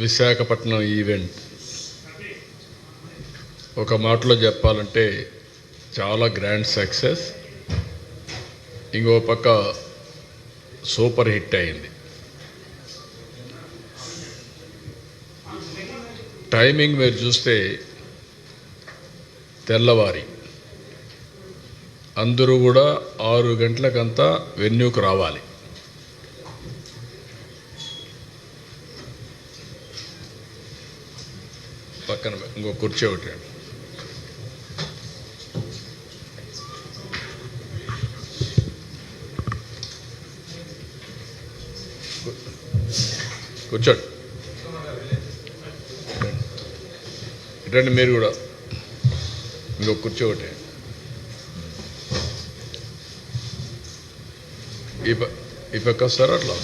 Visakhapatnam event ఒక మాటలో చెప్పాలంటే చాలా గ్రాండ్ సక్సెస్. ఇంకో పక్క సూపర్ హిట్ అయింది. టైమింగ్ మీరు చూస్తే తెల్లవారి అందరూ కూడా 6 గంటలకంతా వెన్యూకు రావాలి. పక్కన ఇంకో కుర్చీ ఒకటి కూర్చోండి. ఇటండి మీరు కూడా ఇంకో కుర్చీ ఒకటి. ఈ పక్క వస్తారా? అట్లా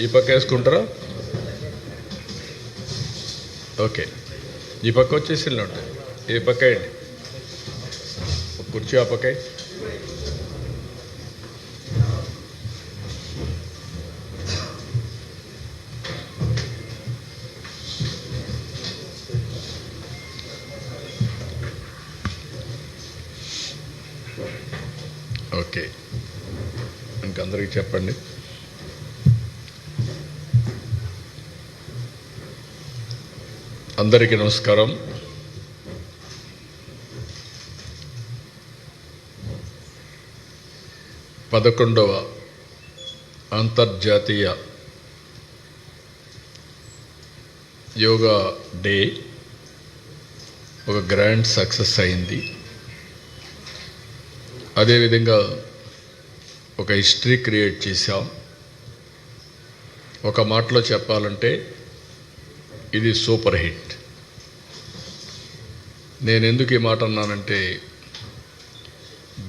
ఈ పక్క వేసుకుంటారా? ఓకే, ఈ పక్క వచ్చేసి ఉంటాయి. ఈ పక్క వేయండి, ఒక కుర్చీ ఆ పక్క. ఓకే, ఇంకందరికీ చెప్పండి. అందరికీ నమస్కారం. పదకొండవ అంతర్జాతీయ యోగా డే ఒక గ్రాండ్ సక్సెస్ అయింది. అదేవిధంగా ఒక హిస్టరీ క్రియేట్ చేశాం. ఒక మాటలో చెప్పాలంటే ఇది సూపర్ హిట్. నేను ఎందుకు ఈ మాట అన్నానంటే,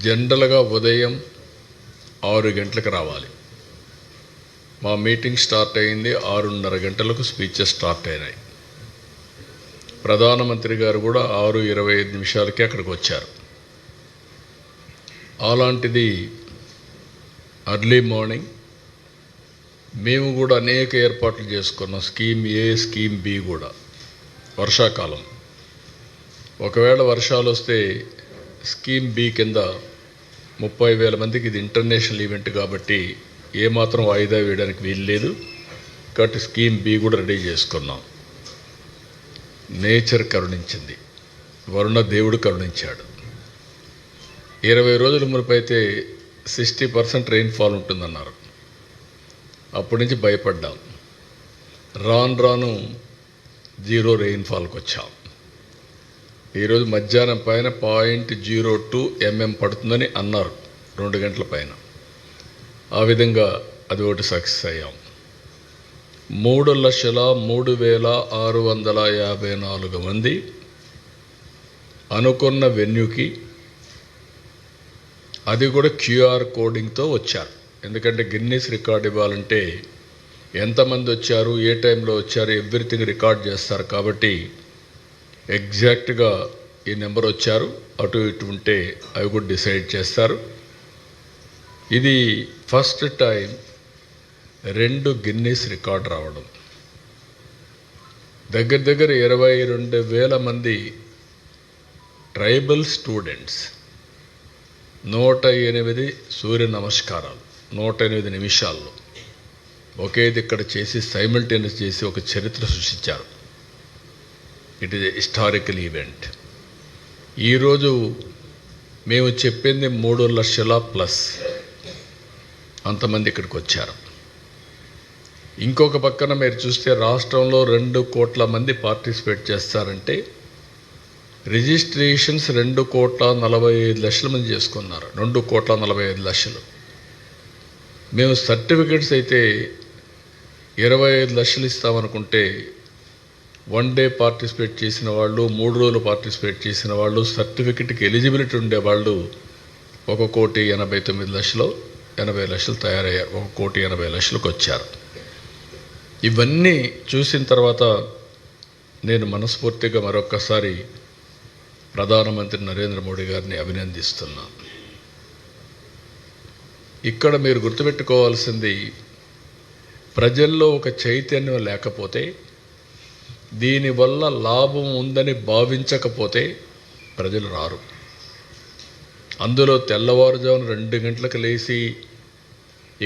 జనరల్గా ఉదయం 6 గంటలకు రావాలి. మా మీటింగ్ స్టార్ట్ అయింది 6:30 గంటలకు. స్పీచెస్ స్టార్ట్ అయినాయి. ప్రధానమంత్రి గారు కూడా 6:25 అక్కడికి వచ్చారు. అలాంటిది అర్లీ మార్నింగ్ మేము కూడా అనేక ఏర్పాట్లు చేసుకున్నాం. స్కీమ్ ఏ, స్కీమ్ బి కూడా. వర్షాకాలం ఒకవేళ వర్షాలు వస్తే స్కీమ్ బి కింద 30,000 మందికి, ఇది ఇంటర్నేషనల్ ఈవెంట్ కాబట్టి ఏమాత్రం వాయిదా వేయడానికి వీలు లేదు కాబట్టి స్కీమ్ బి కూడా రెడీ చేసుకున్నాం. నేచర్ కరుణించింది, వరుణ దేవుడు కరుణించాడు. 20 రోజుల మునుపు అయితే 60% రెయిన్ఫాల్ ఉంటుందన్నారు. అప్పటి నుంచి భయపడ్డాం. రాను 0 రెయిన్ఫాల్కి వచ్చాం. ఈరోజు మధ్యాహ్నం పైన 0.02 mm పడుతుందని అన్నారు, 2 గంటల పైన. ఆ విధంగా అది ఒకటి సక్సెస్ అయ్యాం. 3,03,654 మంది అనుకున్న వెన్యూకి, అది కూడా QR కోడింగ్తో వచ్చారు. ఎందుకంటే గిన్నీస్ రికార్డ్ ఇవ్వాలంటే ఎంతమంది వచ్చారు, ఏ టైంలో వచ్చారు, ఎవ్రీథింగ్ రికార్డ్ చేస్తారు. కాబట్టి ఎగ్జాక్ట్గా ఈ నెంబర్ వచ్చారు, అటు ఇటు ఉంటే అవి కూడా డిసైడ్ చేస్తారు. ఇది ఫస్ట్ టైం 2 గిన్నీస్ రికార్డ్ రావడం. దగ్గర 22,000 మంది ట్రైబల్ స్టూడెంట్స్ 108 సూర్య నమస్కారాలు 108 నిమిషాల్లో ఒకేది ఇక్కడ చేసి సైమల్టేనియస్ చేసి ఒక చరిత్ర సృష్టించారు. It is historical event. ఈరోజు మేము చెప్పింది 3 లక్షల ప్లస్ అంతమంది ఇక్కడికి వచ్చారు. ఇంకొక పక్కన మీరు చూస్తే రాష్ట్రంలో 2 కోట్ల మంది పార్టిసిపేట్ చేస్తారంటే రిజిస్ట్రేషన్స్ 2,45,00,000 మంది చేసుకున్నారు. 2,45,00,000. మేము సర్టిఫికెట్స్ అయితే 25 లక్షలు ఇస్తామనుకుంటే 1 డే పార్టిసిపేట్ చేసిన వాళ్ళు, 3 రోజులు పార్టిసిపేట్ చేసిన వాళ్ళు, సర్టిఫికెట్కి ఎలిజిబిలిటీ ఉండేవాళ్ళు 1,89,00,000, 80 లక్షలు తయారయ్యారు. 1,80,00,000కి వచ్చారు. ఇవన్నీ చూసిన తర్వాత నేను మనస్ఫూర్తిగా మరొక్కసారి ప్రధానమంత్రి నరేంద్ర మోడీ గారిని అభినందిస్తున్నాను. ఇక్కడ మీరు గుర్తుపెట్టుకోవాల్సింది, ప్రజల్లో ఒక చైతన్యం లేకపోతే, దీనివల్ల లాభం ఉందని భావించకపోతే ప్రజలు రారు. అందులో తెల్లవారుజామున 2 గంటలకు లేచి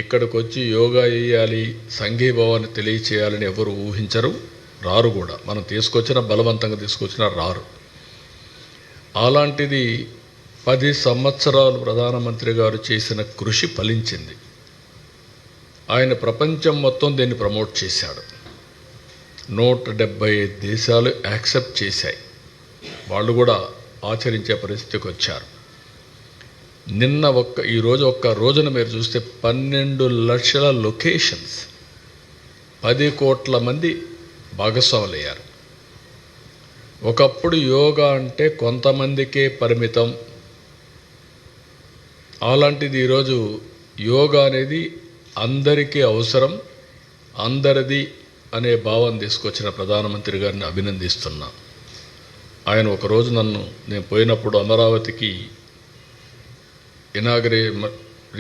ఇక్కడికి వచ్చి యోగా చేయాలి, సంఘీభావాన్ని తెలియచేయాలని ఎవరు ఊహించరు, రారు కూడా. మనం బలవంతంగా తీసుకొచ్చినా రారు. అలాంటిది 10 సంవత్సరాలు ప్రధానమంత్రి గారు చేసిన కృషి ఫలించింది. ఆయన ప్రపంచం మొత్తం దీన్ని ప్రమోట్ చేశాడు. 175 దేశాలు యాక్సెప్ట్ చేశాయి. వాళ్ళు కూడా ఆచరించే పరిస్థితికి వచ్చారు. ఈరోజు ఒక్క రోజున మీరు చూస్తే 12 లక్షల లొకేషన్స్, 10 కోట్ల మంది భాగస్వాములయ్యారు. ఒకప్పుడు యోగా అంటే కొంతమందికే పరిమితం. అలాంటిది ఈరోజు యోగా అనేది అందరికీ అవసరం, అందరిది అనే భావం తీసుకొచ్చిన ప్రధానమంత్రి గారిని అభినందిస్తున్నా. ఆయన ఒకరోజు నేను పోయినప్పుడు అమరావతికి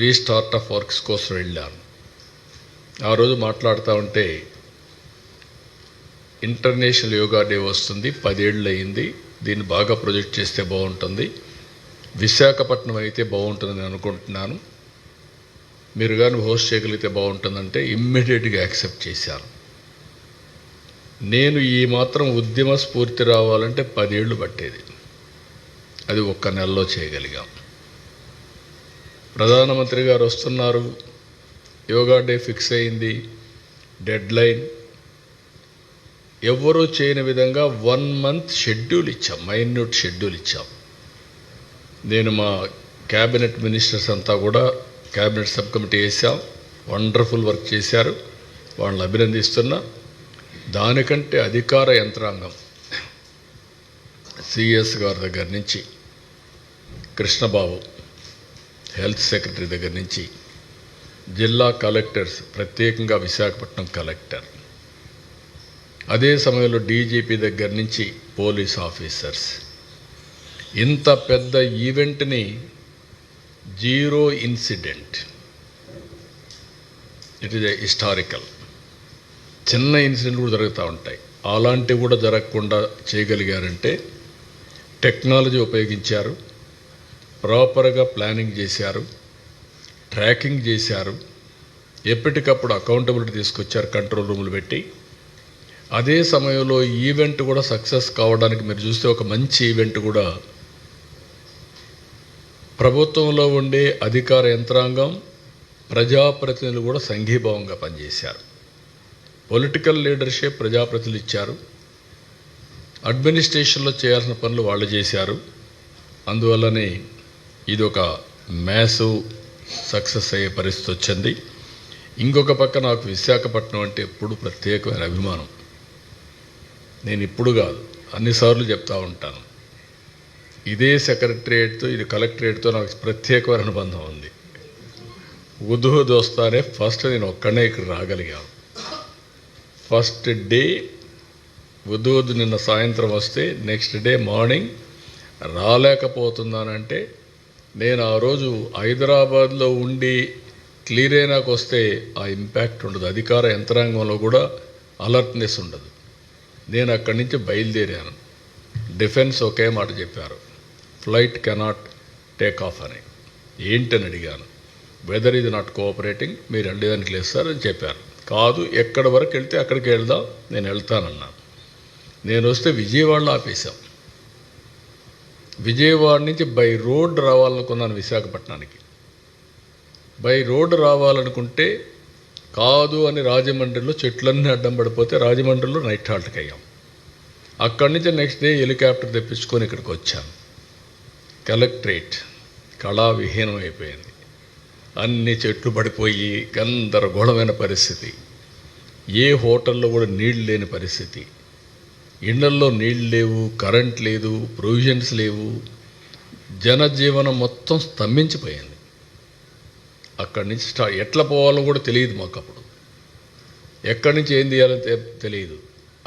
రీస్టార్ట్ ఆఫ్ వర్క్స్ కోసం వెళ్ళాను. ఆ రోజు మాట్లాడుతూ ఉంటే, ఇంటర్నేషనల్ యోగా డే వస్తుంది, 10 ఏళ్ళు అయింది, దీన్ని బాగా ప్రొజెక్ట్ చేస్తే బాగుంటుంది, విశాఖపట్నం అయితే బాగుంటుందని అనుకుంటున్నాను, మీరు కానీ హోస్ట్ చేయగలిగితే బాగుంటుందంటే ఇమ్మీడియట్గా యాక్సెప్ట్ చేశాను. నేను ఈ మాత్రం ఉద్యమ స్ఫూర్తి రావాలంటే 10 ఏళ్ళు పట్టేది, అది ఒక్క నెలలో చేయగలిగాం. ప్రధానమంత్రి గారు వస్తున్నారు, యోగా డే ఫిక్స్ అయింది, డెడ్ లైన్. ఎవరూ చేయని విధంగా 1 మంత్ షెడ్యూల్ ఇచ్చాం, మైన్యూట్ షెడ్యూల్ ఇచ్చాం. నేను మా క్యాబినెట్ మినిస్టర్స్ అంతా కూడా క్యాబినెట్ సబ్ కమిటీ వేసాం, వండర్ఫుల్ వర్క్ చేశారు, వాళ్ళని అభినందిస్తున్నా. దానికంటే అధికార యంత్రాంగం, సిఎస్ గారి దగ్గర నుంచి, కృష్ణబాబు హెల్త్ సెక్రటరీ దగ్గర నుంచి, జిల్లా కలెక్టర్స్, ప్రత్యేకంగా విశాఖపట్నం కలెక్టర్, అదే సమయంలో డీజీపీ దగ్గర నుంచి పోలీస్ ఆఫీసర్స్, ఇంత పెద్ద ఈవెంట్ని 0 ఇన్సిడెంట్, ఇట్ ఈజ్ హిస్టారికల్. చిన్న ఇన్సిడెంట్ కూడా జరుగుతూ ఉంటాయి, అలాంటివి కూడా జరగకుండా చేయగలిగారంటే టెక్నాలజీ ఉపయోగించారు, ప్రాపర్గా ప్లానింగ్ చేశారు, ట్రాకింగ్ చేశారు, ఎప్పటికప్పుడు అకౌంటబిలిటీ తీసుకొచ్చారు, కంట్రోల్ రూములు పెట్టి. అదే సమయంలో ఈవెంట్ కూడా సక్సెస్ కావడానికి మీరు చూస్తే ఒక మంచి ఈవెంట్ కూడా ప్రభుత్వంలో ఉండే అధికార యంత్రాంగం, ప్రజాప్రతినిధులు కూడా సంఘీభావంగా పనిచేశారు. పొలిటికల్ లీడర్షిప్ ప్రజాప్రతినిధులు ఇచ్చారు, అడ్మినిస్ట్రేషన్లో చేయాల్సిన పనులు వాళ్ళు చేశారు. అందువల్లనే ఇది ఒక మ్యాసివ్ సక్సెస్ అయ్యే పరిస్థితి వచ్చింది. ఇంకొక పక్క నాకు విశాఖపట్నం అంటే ఎప్పుడు ప్రత్యేకమైన అభిమానం. నేను ఇప్పుడు కాదు, అన్నిసార్లు చెప్తూ ఉంటాను, ఇదే సెక్రటరియేట్తో, ఇది కలెక్టరేట్తో నాకు ప్రత్యేకమైన అనుబంధం ఉంది. ఉదూహు వస్తానే ఫస్ట్ నేను ఒక్కడే ఇక్కడ రాగలిగాను. ఫస్ట్ డే ఉదూహు నిన్న సాయంత్రం వస్తే నెక్స్ట్ డే మార్నింగ్ రాలేకపోతున్నానంటే, నేను ఆ రోజు హైదరాబాద్లో ఉండి క్లియర్ అయినాక వస్తే ఆ ఇంపాక్ట్ ఉండదు, అధికార యంత్రాంగంలో కూడా అలర్ట్నెస్ ఉండదు. నేను అక్కడి నుంచి బయలుదేరాను. డిఫెన్స్ ఒకే మాట చెప్పారు, ఫ్లైట్ కెనాట్ టేక్ ఆఫ్ అని. ఏంటని అడిగాను. వెదర్ ఈజ్ నాట్ కోఆపరేటింగ్, మీరు వెళ్ళేదానికి లేదు సార్ అని చెప్పారు. కాదు, ఎక్కడి వరకు వెళ్తే అక్కడికి వెళ్దాం, నేను వెళ్తానన్నాను. నేను వస్తే విజయవాడలో ఆపేశాం. విజయవాడ నుంచి బై రోడ్ రావాలనుకున్నాను విశాఖపట్నానికి. బై రోడ్ రావాలనుకుంటే కాదు అని రాజమండ్రిలో చెట్లన్నీ అడ్డం పడిపోతే రాజమండ్రిలో నైట్ హాల్ట్కి అయ్యాం. అక్కడి నుంచి నెక్స్ట్ డే హెలికాప్టర్ తెప్పించుకొని ఇక్కడికి వచ్చాను. కలెక్టరేట్ కళావిహీనం అయిపోయింది, అన్ని చెట్లు పడిపోయి గందరగోళమైన పరిస్థితి, ఏ హోటల్లో కూడా నీళ్ళు లేని పరిస్థితి, ఇళ్లల్లో నీళ్ళు లేవు, కరెంట్ లేదు, ప్రొవిజన్స్ లేవు, జనజీవనం మొత్తం స్తంభించిపోయింది. అక్కడి నుంచి ఎట్లా పోవాలో కూడా తెలియదు మాకు. అప్పుడు ఎక్కడి నుంచి ఏం చేయాలో తెలియదు.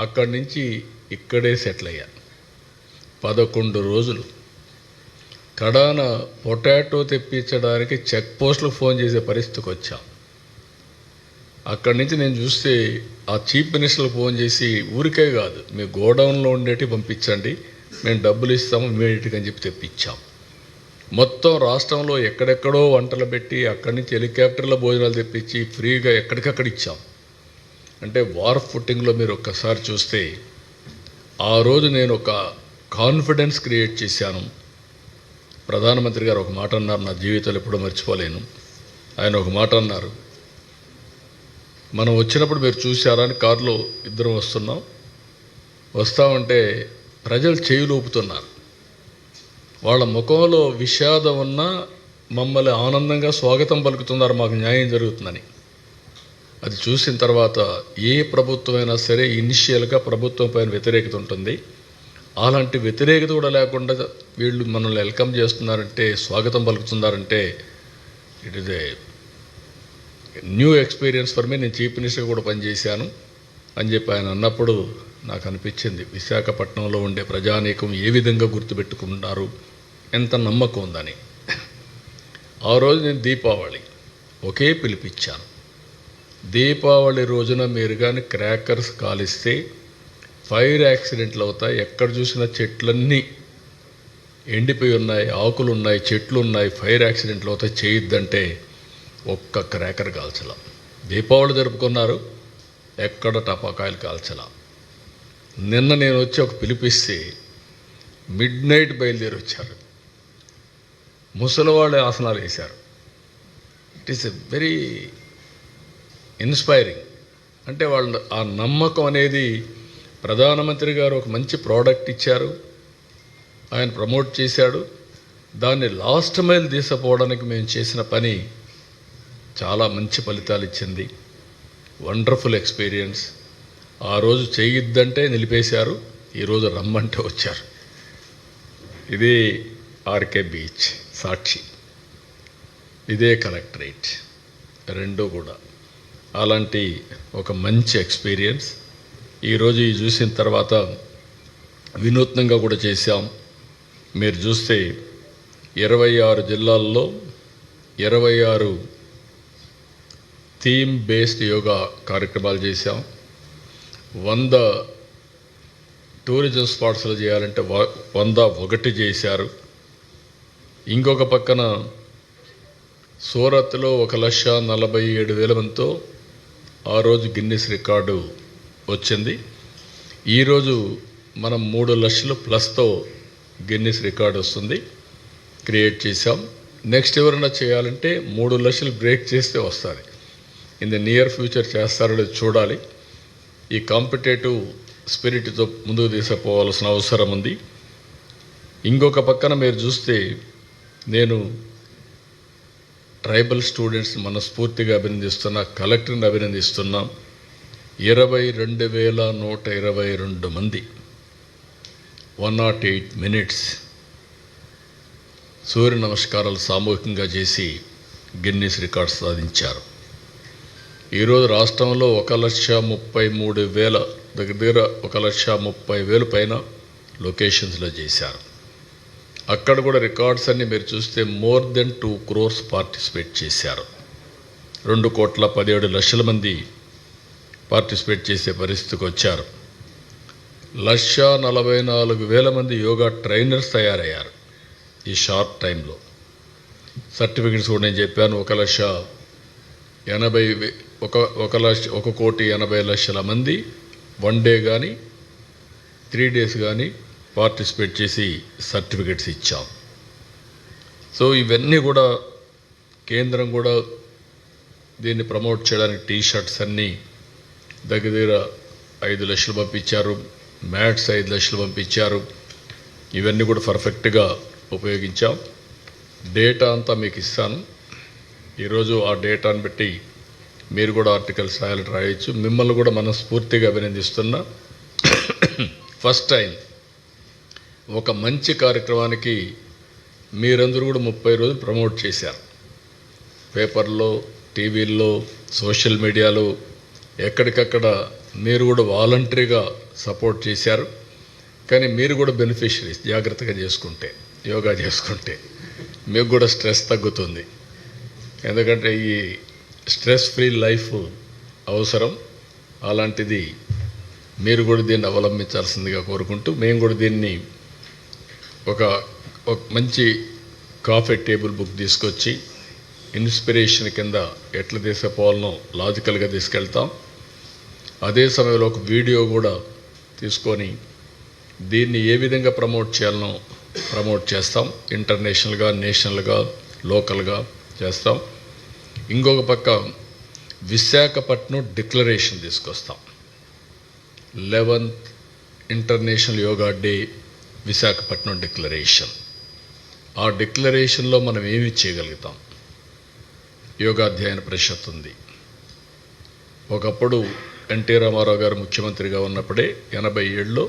అక్కడి నుంచి ఇక్కడే సెటిల్ అయ్యాను. 11 రోజులు కడాన పొటాటో తెప్పించడానికి చెక్ పోస్టులకు ఫోన్ చేసే పరిస్థితికి వచ్చాం. అక్కడి నుంచి నేను చూస్తే ఆ చీఫ్ మినిస్టర్కి ఫోన్ చేసి ఊరికే కాదు మీ గోడౌన్లో ఉండేటి పంపించండి, మేము డబ్బులు ఇస్తాము ఇమీడియట్గా అని చెప్పి తెప్పించాం. మొత్తం రాష్ట్రంలో ఎక్కడెక్కడో వంటలు పెట్టి అక్కడి నుంచి హెలికాప్టర్లో భోజనాలు తెప్పించి ఫ్రీగా ఎక్కడికక్కడ ఇచ్చాం. అంటే వార్ ఫుట్టింగ్లో మీరు ఒక్కసారి చూస్తే ఆ రోజు నేను ఒక కాన్ఫిడెన్స్ క్రియేట్ చేశాను. ప్రధానమంత్రి గారు ఒక మాట అన్నారు, నా జీవితంలో ఎప్పుడూ మర్చిపోలేను. ఆయన ఒక మాట అన్నారు, మనం వచ్చినప్పుడు మీరు చూశారా అని కారులో ఇద్దరం వస్తామంటే ప్రజలు చేయి ఊపుతున్నారు, వాళ్ళ ముఖంలో విషాదం ఉన్నా మమ్మల్ని ఆనందంగా స్వాగతం పలుకుతున్నారు, మాకు న్యాయం జరుగుతుందని. అది చూసిన తర్వాత ఏ ప్రభుత్వమైనా సరే ఇనిషియల్గా ప్రభుత్వం పైన వ్యతిరేకత ఉంటుంది. అలాంటి వ్యతిరేకత కూడా లేకుండా వీళ్ళు మనల్ని వెల్కమ్ చేస్తున్నారంటే, స్వాగతం పలుకుతున్నారంటే it is a new experience for me. నేను చీఫ్ మినిస్టర్ కూడా పనిచేశాను అని చెప్పి ఆయన అన్నప్పుడు నాకు అనిపించింది, విశాఖపట్నంలో ఉండే ప్రజానీకం ఏ విధంగా గుర్తుపెట్టుకుంటారు, ఎంత నమ్మకం ఉందని. ఆ రోజు నేను దీపావళి ఒకే పిలిపించాను. దీపావళి రోజున మీరు కానీ క్రాకర్స్ కాలిస్తే ఫైర్ యాక్సిడెంట్లు అవుతాయి. ఎక్కడ చూసినా చెట్లన్నీ ఎండిపోయి ఉన్నాయి, ఆకులు ఉన్నాయి, చెట్లు ఉన్నాయి, ఫైర్ యాక్సిడెంట్లు అవుతాయి, చేయొద్దంటే ఒక్క క్రాకర్ కాల్చలా. దీపావళి జరుపుకున్నారు, ఎక్కడ టపాకాయలు కాల్చలా. నిన్న నేను వచ్చి ఒక పిలిపిస్తే మిడ్-నైట్ బయలుదేరి వచ్చారు, ముసలివాళ్ళ ఆసనాలు వేశారు. It is a very inspiring. అంటే వాళ్ళ ఆ నమ్మకం అనేది, ప్రధానమంత్రి గారు ఒక మంచి ప్రోడక్ట్ ఇచ్చారు, ఆయన ప్రమోట్ చేశాడు, దాన్ని లాస్ట్ మైల్ తీసుకుపోవడానికి మేము చేసిన పని చాలా మంచి ఫలితాలు ఇచ్చింది. Wonderful experience. ఆ రోజు చేయొద్దంటే నిలిపేశారు, ఈరోజు రమ్మంటే వచ్చారు. ఇదే ఆర్కే బీచ్ సాక్షి, ఇదే కలెక్టరేట్, రెండూ కూడా అలాంటి ఒక మంచి ఎక్స్పీరియన్స్. ఈరోజు ఈ చూసిన తర్వాత వినూత్నంగా కూడా చేశాం. మీరు చూస్తే 26 జిల్లాల్లో 26 థీమ్ బేస్డ్ యోగా కార్యక్రమాలు చేశాం. 100 టూరిజం స్పాట్స్లో చేయాలంటే 101 చేశారు. ఇంకొక పక్కన సూరత్లో 1,47,000 మందితో ఆ రోజు గిన్నిస్ రికార్డు వచ్చింది. ఈరోజు మనం 3 లక్షల ప్లస్తో గిన్నిస్ రికార్డు వస్తుంది, క్రియేట్ చేశాం. నెక్స్ట్ ఎవరైనా చేయాలంటే 3 లక్షలు బ్రేక్ చేస్తే వస్తుంది. ఇన్ ద నియర్ ఫ్యూచర్ చేస్తారో చూడాలి. ఈ కాంపిటేటివ్ స్పిరిట్తో ముందుకు తీసుకుపోవాల్సిన అవసరం ఉంది. ఇంకొక పక్కన మీరు చూస్తే నేను ట్రైబల్ స్టూడెంట్స్ని మనస్ఫూర్తిగా అభినందిస్తున్నా, కలెక్టర్ని అభినందిస్తున్నా. 22,122 మంది 108 minutes సూర్య నమస్కారాలు సామూహికంగా చేసి గిన్నిస్ రికార్డ్స్ సాధించారు. ఈరోజు రాష్ట్రంలో 1,33,000 దగ్గర 1,30,000 పైన లొకేషన్స్లో చేశారు. అక్కడ కూడా రికార్డ్స్ అన్ని మీరు చూస్తే మోర్ దెన్ 2 crores పార్టిసిపేట్ చేశారు. 2,17,00,000 మంది పార్టిసిపేట్ చేసే పరిస్థితికి వచ్చారు. 1,44,000 మంది యోగా ట్రైనర్స్ తయారయ్యారు ఈ షార్ట్ టైంలో. సర్టిఫికెట్స్ కూడా నేను చెప్పాను. 1,80,00,000 మంది 1 day కానీ 3 days కానీ పార్టిసిపేట్ చేసి సర్టిఫికెట్స్ ఇచ్చాం. సో ఇవన్నీ కూడా కేంద్రం కూడా దీన్ని ప్రమోట్ చేయడానికి టీ-షర్ట్స్ అన్నీ దగ్గర 5 లక్షలు పంపించారు, మ్యాట్స్ 5 లక్షలు పంపించారు. ఇవన్నీ కూడా పర్ఫెక్ట్గా ఉపయోగించాం. డేటా అంతా మీకు ఇస్తాను. ఈరోజు ఆ డేటాను బట్టి మీరు కూడా ఆర్టికల్స్ రాయొచ్చు. మిమ్మల్ని కూడా మనస్ఫూర్తిగా అభినందిస్తున్నా. ఫస్ట్ టైం ఒక మంచి కార్యక్రమానికి మీరందరూ కూడా 30 రోజులు ప్రమోట్ చేశారు. పేపర్లో, టీవీల్లో, సోషల్ మీడియాలో ఎక్కడికక్కడ మీరు కూడా వాలంటరీగా సపోర్ట్ చేశారు. కానీ మీరు కూడా బెనిఫిషరీస్. జాగ్రత్తగా చేసుకుంటే, యోగా చేసుకుంటే మీకు కూడా స్ట్రెస్ తగ్గుతుంది. ఎందుకంటే ఈ స్ట్రెస్ ఫ్రీ లైఫ్ అవసరం. అలాంటిది మీరు కూడా దీన్ని అవలంబించాల్సిందిగా కోరుకుంటూ, మేము కూడా దీన్ని ఒక మంచి కాఫీ టేబుల్ బుక్ తీసుకొచ్చి ఇన్స్పిరేషన్ కింద ఎట్లా తీసుకుపోవాలనో లాజికల్గా తీసుకెళ్తాం. అదే సమయంలో ఒక వీడియో కూడా తీసుకొని దీన్ని ఏ విధంగా ప్రమోట్ చేయాలనో ప్రమోట్ చేస్తాం. ఇంటర్నేషనల్గా, నేషనల్గా, లోకల్గా చేస్తాం. ఇంకొక పక్క విశాఖపట్నం డిక్లరేషన్ తీసుకొస్తాం. 11th international yoga day Visakhapatnam declaration. ఆ డిక్లరేషన్లో మనం ఏమి చేయగలుగుతాం? యోగా అధ్యయన పరిషత్ ఉంది. ఒకప్పుడు ఎన్టీ రామారావు గారు ముఖ్యమంత్రిగా ఉన్నప్పుడే 87లో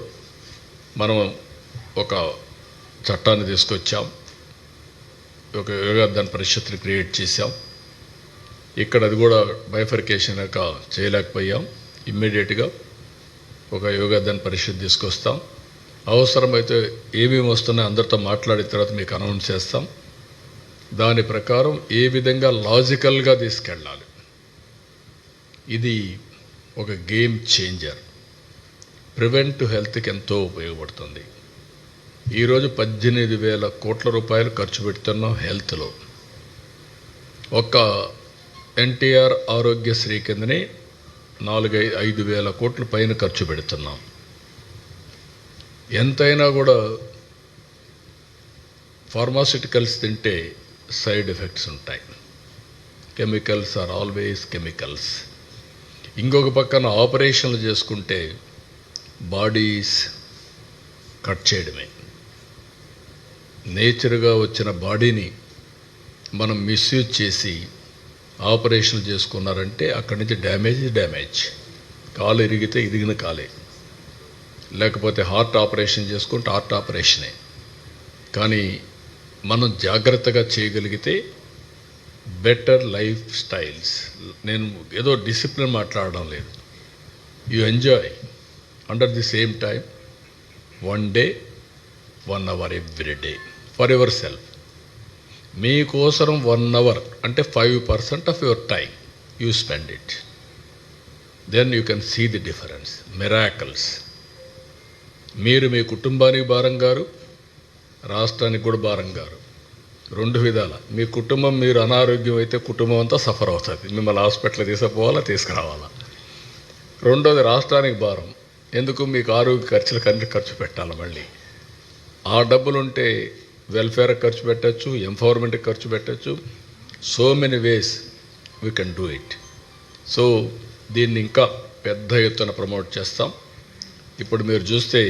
మనం ఒక చట్టాన్ని తీసుకొచ్చాం. ఒక యోగా అధ్యయన పరిషత్ని క్రియేట్ చేశాం. ఇక్కడ అది కూడా బైఫర్కేషన్ చేయలేకపోయాం. ఇమ్మీడియట్గా ఒక యోగా అధ్యయన పరిషత్ తీసుకొస్తాం. అవసరమైతే ఏమేమి వస్తున్నాయో అందరితో మాట్లాడిన తర్వాత మీకు అనౌన్స్ చేస్తాం. దాని ప్రకారం ఏ విధంగా లాజికల్గా తీసుకెళ్ళాలి. ఇది ఒక గేమ్ చేంజర్. ప్రివెంట్ హెల్త్కి ఎంతో ఉపయోగపడుతుంది. ఈరోజు 18,000 కోట్ల రూపాయలు ఖర్చు పెడుతున్నాం హెల్త్లో. ఒక్క ఎన్టీఆర్ ఆరోగ్యశ్రీ కిందనే 4-5 వేల కోట్ల పైన ఖర్చు పెడుతున్నాం. ఎంతైనా కూడా ఫార్మాస్యూటికల్స్ తింటే సైడ్ ఎఫెక్ట్స్ ఉంటాయి. Chemicals are always chemicals. ఇంకొక పక్కన ఆపరేషన్లు చేసుకుంటే బాడీస్ కట్ చేయడమే. నేచర్గా వచ్చిన బాడీని మనం మిస్యూజ్ చేసి ఆపరేషన్లు చేసుకున్నారంటే అక్కడి నుంచి డ్యామేజ్. కాలు ఇరిగితే ఇరిగిన కాలే, లేకపోతే హార్ట్ ఆపరేషన్ చేసుకుంటే హార్ట్ ఆపరేషనే. కానీ మనం జాగ్రత్తగా చేయగలిగితే బెటర్ లైఫ్ స్టైల్స్. నేను ఏదో డిసిప్లిన్ మాట్లాడడం లేదు. You enjoy under the same time 1 day 1 hour every day for yourself. మీకోసం 1 hour అంటే 5% of your time you spend it. Then you can see the difference, miracles. మీరు మీ కుటుంబానికి భారం గారు, రాష్ట్రానికి కూడా భారం గారు. 2 విధాల. మీ కుటుంబం, మీరు అనారోగ్యం అయితే కుటుంబం అంతా సఫర్ అవుతుంది. మిమ్మల్ని హాస్పిటల్ తీసుకుపోవాలా, తీసుకురావాలా. రెండోది రాష్ట్రానికి భారం. ఎందుకు? మీకు ఆరోగ్య ఖర్చులకు ఖర్చు పెట్టాలి. మళ్ళీ ఆ డబ్బులుంటే వెల్ఫేర్కి ఖర్చు పెట్టచ్చు, ఎంపవర్మెంట్కి ఖర్చు పెట్టచ్చు. So many ways we can do it. So దీన్ని ఇంకా పెద్ద ఎత్తున ప్రమోట్ చేస్తాం. ఇప్పుడు మీరు చూస్తే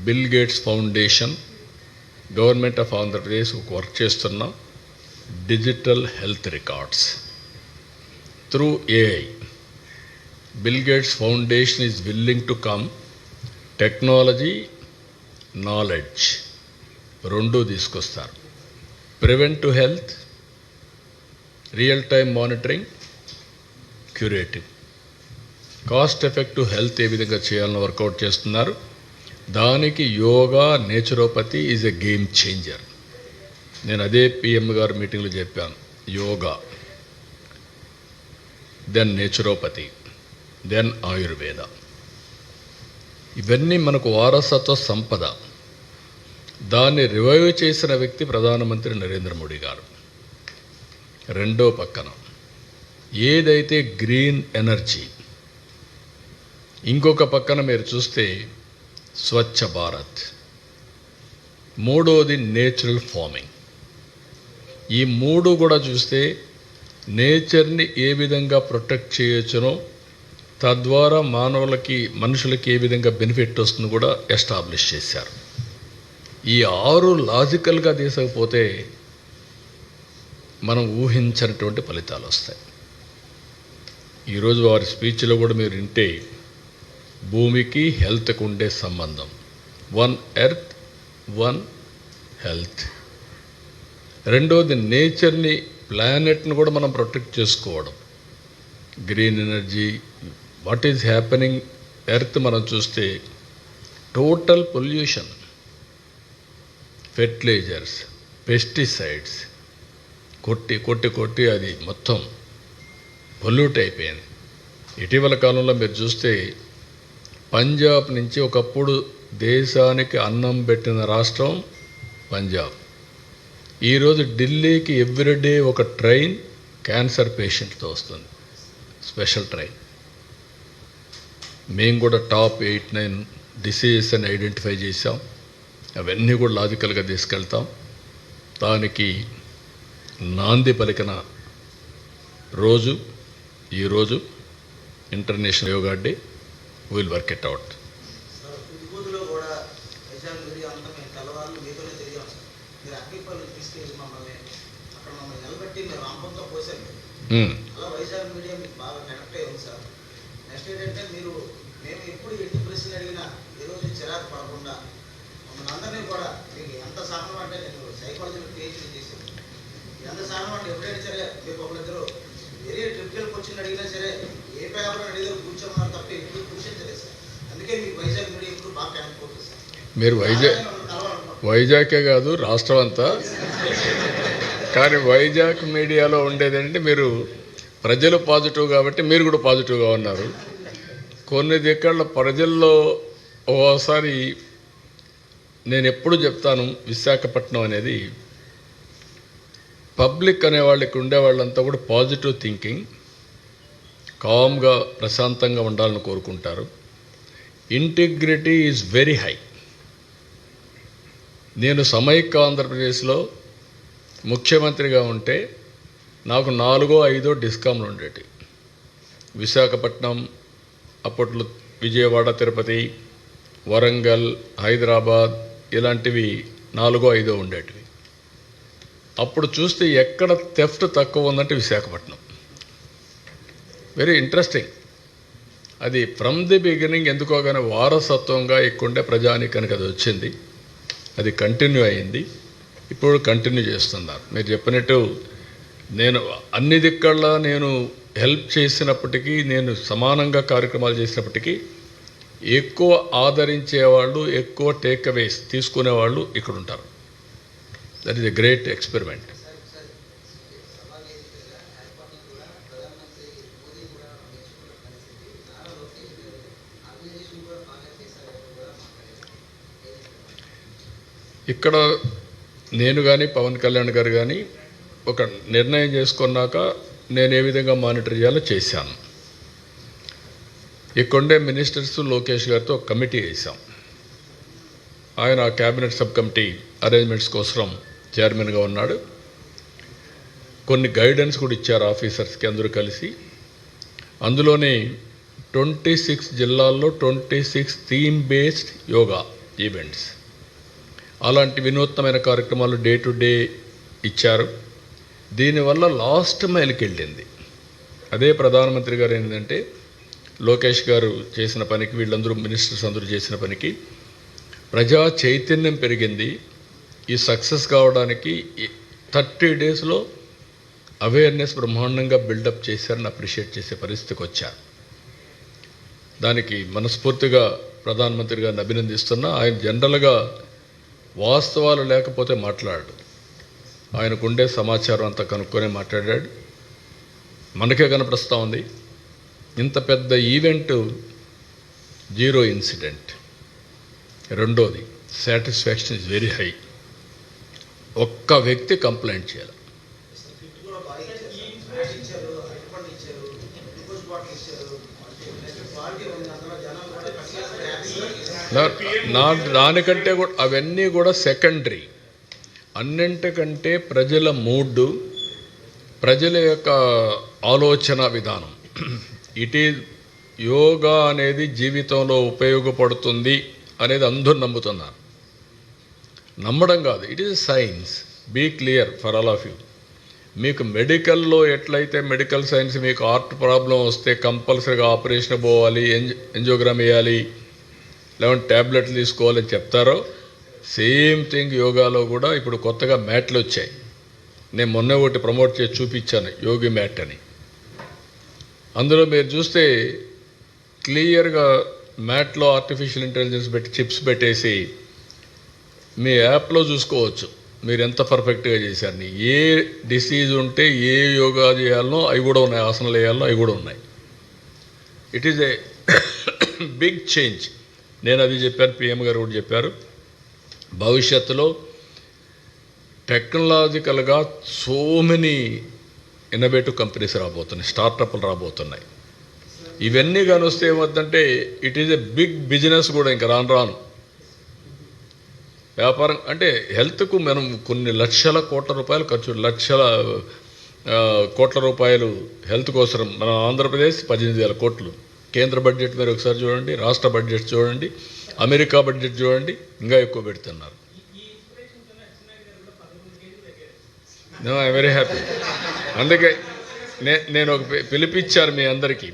Bill Gates foundation, government of Andhra Pradesh ఒక వర్క్ చేస్తున్నాం. Digital health records through AI. Bill Gates foundation is willing to come. Technology, knowledge 2 తీసుకొస్తారు. Preventive health, real time monitoring, curative. Cost effective health ఏ విధంగా చేయాలని వర్కౌట్ చేస్తున్నారు. దానికి yoga, naturopathy is a game changer. నేను అదే PM గారు మీటింగ్లో చెప్పాను. Yoga, then naturopathy, then Ayurveda. ఇవన్నీ మనకు వారసత్వ సంపద. దాన్ని రివైవ్ చేసిన వ్యక్తి ప్రధానమంత్రి నరేంద్ర మోడీ గారు. రెండో పక్కన ఏదైతే గ్రీన్ ఎనర్జీ, ఇంకొక పక్కన మీరు చూస్తే స్వచ్ఛ భారత్, మూడోది నేచురల్ ఫార్మింగ్. ఈ 3 కూడా చూస్తే నేచర్ని ఏ విధంగా ప్రొటెక్ట్ చేయొచ్చునో, తద్వారా మనుషులకి ఏ విధంగా బెనిఫిట్ వస్తుందో కూడా ఎస్టాబ్లిష్ చేశారు. ఈ 6 లాజికల్గా తీసుకపోతే మనం ఊహించినటువంటి ఫలితాలు వస్తాయి. ఈరోజు వారి స్పీచ్లో కూడా మీరు వింటే భూమికి హెల్త్కు ఉండే సంబంధం, 1 ఎర్త్ 1 హెల్త్. రెండోది నేచర్ని, ప్లానెట్ని కూడా మనం ప్రొటెక్ట్ చేసుకోవడం. Green energy, what is happening earth మనం చూస్తే టోటల్ పొల్యూషన్, ఫెర్టిలైజర్స్, పెస్టిసైడ్స్ కొట్టి అది మొత్తం పొల్యూట్ అయిపోయింది. ఇటీవల కాలంలో మీరు చూస్తే పంజాబ్ నుంచి ఒకప్పుడు దేశానికి అన్నం పెట్టిన రాష్ట్రం పంజాబ్. ఈరోజు ఢిల్లీకి ఎవ్రీడే ఒక ట్రైన్ క్యాన్సర్ పేషెంట్తో వస్తుంది, స్పెషల్ ట్రైన్. మేము కూడా టాప్ 8-9 డిసీజెస్ అని ఐడెంటిఫై చేసాం. అవన్నీ కూడా లాజికల్గా తీసుకెళ్తాం. దానికి నాంది పలికిన రోజు ఈరోజు international yoga day. Will work it out. మీరు వైజాగే కాదు రాష్ట్రం అంతా. కానీ వైజాగ్ మీడియాలో ఉండేదంటే మీరు ప్రజలు పాజిటివ్ కాబట్టి మీరు కూడా పాజిటివ్గా ఉన్నారు. కొన్ని దిక్కల ప్రజల్లో ఓసారి నేను ఎప్పుడు చెప్తాను, విశాఖపట్నం అనేది పబ్లిక్ అనేవాళ్ళకి ఉండేవాళ్ళంతా కూడా పాజిటివ్ థింకింగ్, కామ్గా ప్రశాంతంగా ఉండాలని కోరుకుంటారు. Integrity is very high. నేను సమైక్య ఆంధ్రప్రదేశ్లో ముఖ్యమంత్రిగా ఉంటే నాకు 4-5 డిస్కామ్లు ఉండేవి. విశాఖపట్నం, అప్పట్లో విజయవాడ, తిరుపతి, వరంగల్, హైదరాబాద్ ఇలాంటివి 4-5 ఉండేటివి. అప్పుడు చూస్తే ఎక్కడ థెఫ్ట్ తక్కువ ఉందంటే విశాఖపట్నం. Very interesting. అది ఫ్రమ్ ది బిగినింగ్ ఎందుకో కానీ వారసత్వంగా ఇక్కడుండే ప్రజానీకానికి అది వచ్చింది. అది కంటిన్యూ అయింది, ఇప్పుడు కంటిన్యూ చేస్తున్నారు. మీరు చెప్పినట్టు నేను అన్ని దిక్కల్లా నేను హెల్ప్ చేసినప్పటికీ, నేను సమానంగా కార్యక్రమాలు చేసినప్పటికీ ఎక్కువ ఆదరించేవాళ్ళు, ఎక్కువ టేక్ అవేస్ తీసుకునేవాళ్ళు ఇక్కడ ఉంటారు. That is a great experiment. ఇక్కడ నేను కానీ పవన్ కళ్యాణ్ గారు కానీ ఒక నిర్ణయం చేసుకున్నాక నేను ఏ విధంగా మానిటర్ చేయాలో చేశాను. ఇక్కడే మినిస్టర్స్ లోకేష్ గారితో ఒక కమిటీ వేసాం. ఆయన క్యాబినెట్ సబ్ కమిటీ అరేంజ్మెంట్స్ కోసం చైర్మన్గా ఉన్నాడు. కొన్ని గైడెన్స్ కూడా ఇచ్చారు ఆఫీసర్స్కి అందరూ కలిసి. అందులోనే 26 జిల్లాల్లో 26 థీమ్ బేస్డ్ యోగా ఈవెంట్స్, అలాంటి వినూత్నమైన కార్యక్రమాలు డే టు డే ఇచ్చారు. దీనివల్ల లాస్ట్ మైల్కి వెళ్ళింది. అదే ప్రధానమంత్రి గారు ఏంటంటే లోకేష్ గారు చేసిన పనికి, వీళ్ళందరూ మినిస్టర్స్ అందరూ చేసిన పనికి ప్రజా చైతన్యం పెరిగింది. ఈ సక్సెస్ కావడానికి 30 డేస్లో అవేర్నెస్ బ్రహ్మాండంగా బిల్డప్ చేశారని అప్రిషియేట్ చేసే పరిస్థితికి వచ్చారు. దానికి మనస్ఫూర్తిగా ప్రధానమంత్రి గారిని అభినందిస్తున్నా. ఆయన జనరల్గా వాస్తవాలు లేకపోతే మాట్లాడాడు. ఆయనకుండే సమాచారం అంతా కనుక్కొని మాట్లాడాడు. మనకే కనపడుస్తూ ఉంది. ఇంత పెద్ద ఈవెంట్, 0 ఇన్సిడెంట్. రెండోది, సాటిస్ఫాక్షన్ ఇస్ వెరీ హై. ఒక్క వ్యక్తి కంప్లైంట్ చేయాలి. దానికంటే కూడా అవన్నీ కూడా సెకండరీ. అన్నింటికంటే ప్రజల మూడ్, ప్రజల యొక్క ఆలోచన విధానం. యోగా అనేది జీవితంలో ఉపయోగపడుతుంది అనేది అందరూ నమ్ముతున్నారు. నమ్మడం కాదు, it is science. Be clear for all of you. మీకు మెడికల్లో ఎట్లయితే మెడికల్ సైన్స్ మీకు హార్ట్ ప్రాబ్లం వస్తే కంపల్సరీగా ఆపరేషన్ పోవాలి, ఎంజియోగ్రామ్ వేయాలి, లేదంటే ట్యాబ్లెట్లు తీసుకోవాలని చెప్తారో, సేమ్ థింగ్ యోగాలో కూడా ఇప్పుడు కొత్తగా మ్యాట్లు వచ్చాయి. నేను మొన్న ఒకటి ప్రమోట్ చేసి చూపించాను, యోగి మ్యాట్ అని. అందులో మీరు చూస్తే క్లియర్గా మ్యాట్లో ఆర్టిఫిషియల్ ఇంటెలిజెన్స్ పెట్టి చిప్స్ పెట్టేసి మీ యాప్లో చూసుకోవచ్చు మీరు ఎంత పర్ఫెక్ట్గా చేశారని. ఏ డిసీజ్ ఉంటే ఏ యోగా చేయాలనో అవి కూడా ఉన్నాయి, ఆసనాలు వేయాలనో అవి కూడా ఉన్నాయి. It is a big change. నేను అది చెప్పాను, పిఎం గారు కూడా చెప్పారు. భవిష్యత్తులో టెక్నాలజికల్గా సో మెనీ ఇన్నోవేటివ్ కంపెనీస్ రాబోతున్నాయి, స్టార్టప్లు రాబోతున్నాయి. ఇవన్నీ కానీ వస్తే ఏమవుతుందంటే it is a big business కూడా ఇంకా రాను వ్యాపారం. అంటే హెల్త్కు మనం కొన్ని లక్షల కోట్ల రూపాయలు ఖర్చు, కోట్ల రూపాయలు హెల్త్ కోసం. మన ఆంధ్రప్రదేశ్ 18,000 కోట్లు. కేంద్ర బడ్జెట్ మీరు ఒకసారి చూడండి, రాష్ట్ర బడ్జెట్ చూడండి, అమెరికా బడ్జెట్ చూడండి, ఇంకా ఎక్కువ పెడుతున్నారు. I very happy. అందుకే నేను ఒక పిలిపిచ్చాను మీ అందరికీ.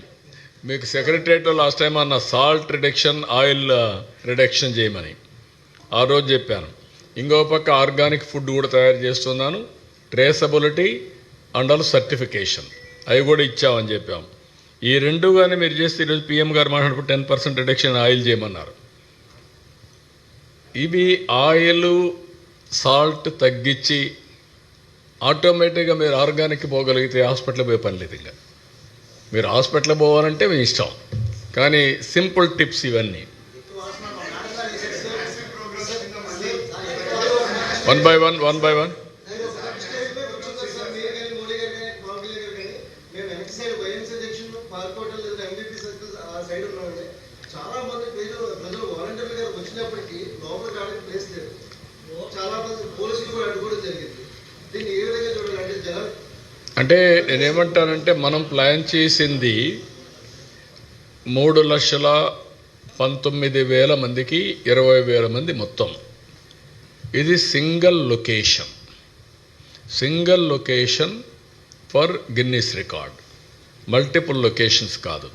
మీకు సెక్రటరియట్లో లాస్ట్ టైం అన్న సాల్ట్ రిడక్షన్, ఆయిల్ రిడక్షన్ చేయమని ఆ రోజు చెప్పాను. ఇంకో పక్క ఆర్గానిక్ ఫుడ్ కూడా తయారు చేస్తున్నాను, ట్రేసబిలిటీ అండ్ ఆల్ సర్టిఫికేషన్ అవి కూడా ఇచ్చామని చెప్పాము. ఈ రెండు కానీ మీరు చేస్తే ఈరోజు పిఎం గారు మాట్లాడుకుంటే 10% రిడక్షన్ ఆయిల్ చేయమన్నారు. ఇవి ఆయిల్ సాల్ట్ తగ్గించి ఆటోమేటిక్గా మీరు ఆర్గానిక్ పోగలిగితే హాస్పిటల్ పోయే పని లేదు. ఇంకా మీరు హాస్పిటల్ పోవాలంటే మీ ఇష్టం, కానీ సింపుల్ టిప్స్ ఇవన్నీ. One by one. చాలా మంది ప్రజలు వాలంటీర్లు గారు వచ్చినప్పటికీ లోపలికి రావడానికి ప్లేస్ లేదు. చాలా మంది పోలీసులు కూడా అడ్డుకోవడం జరిగింది. దీన్ని ఏ విధంగా చూడాలంటే జనాలు అంటే నేనేమంటానంటే మనం ప్లాన్ చేసింది 3,19,000 మందికి 20,000 మంది మొత్తం. ఇది single location for Guinness record. Multiple locations కాదు,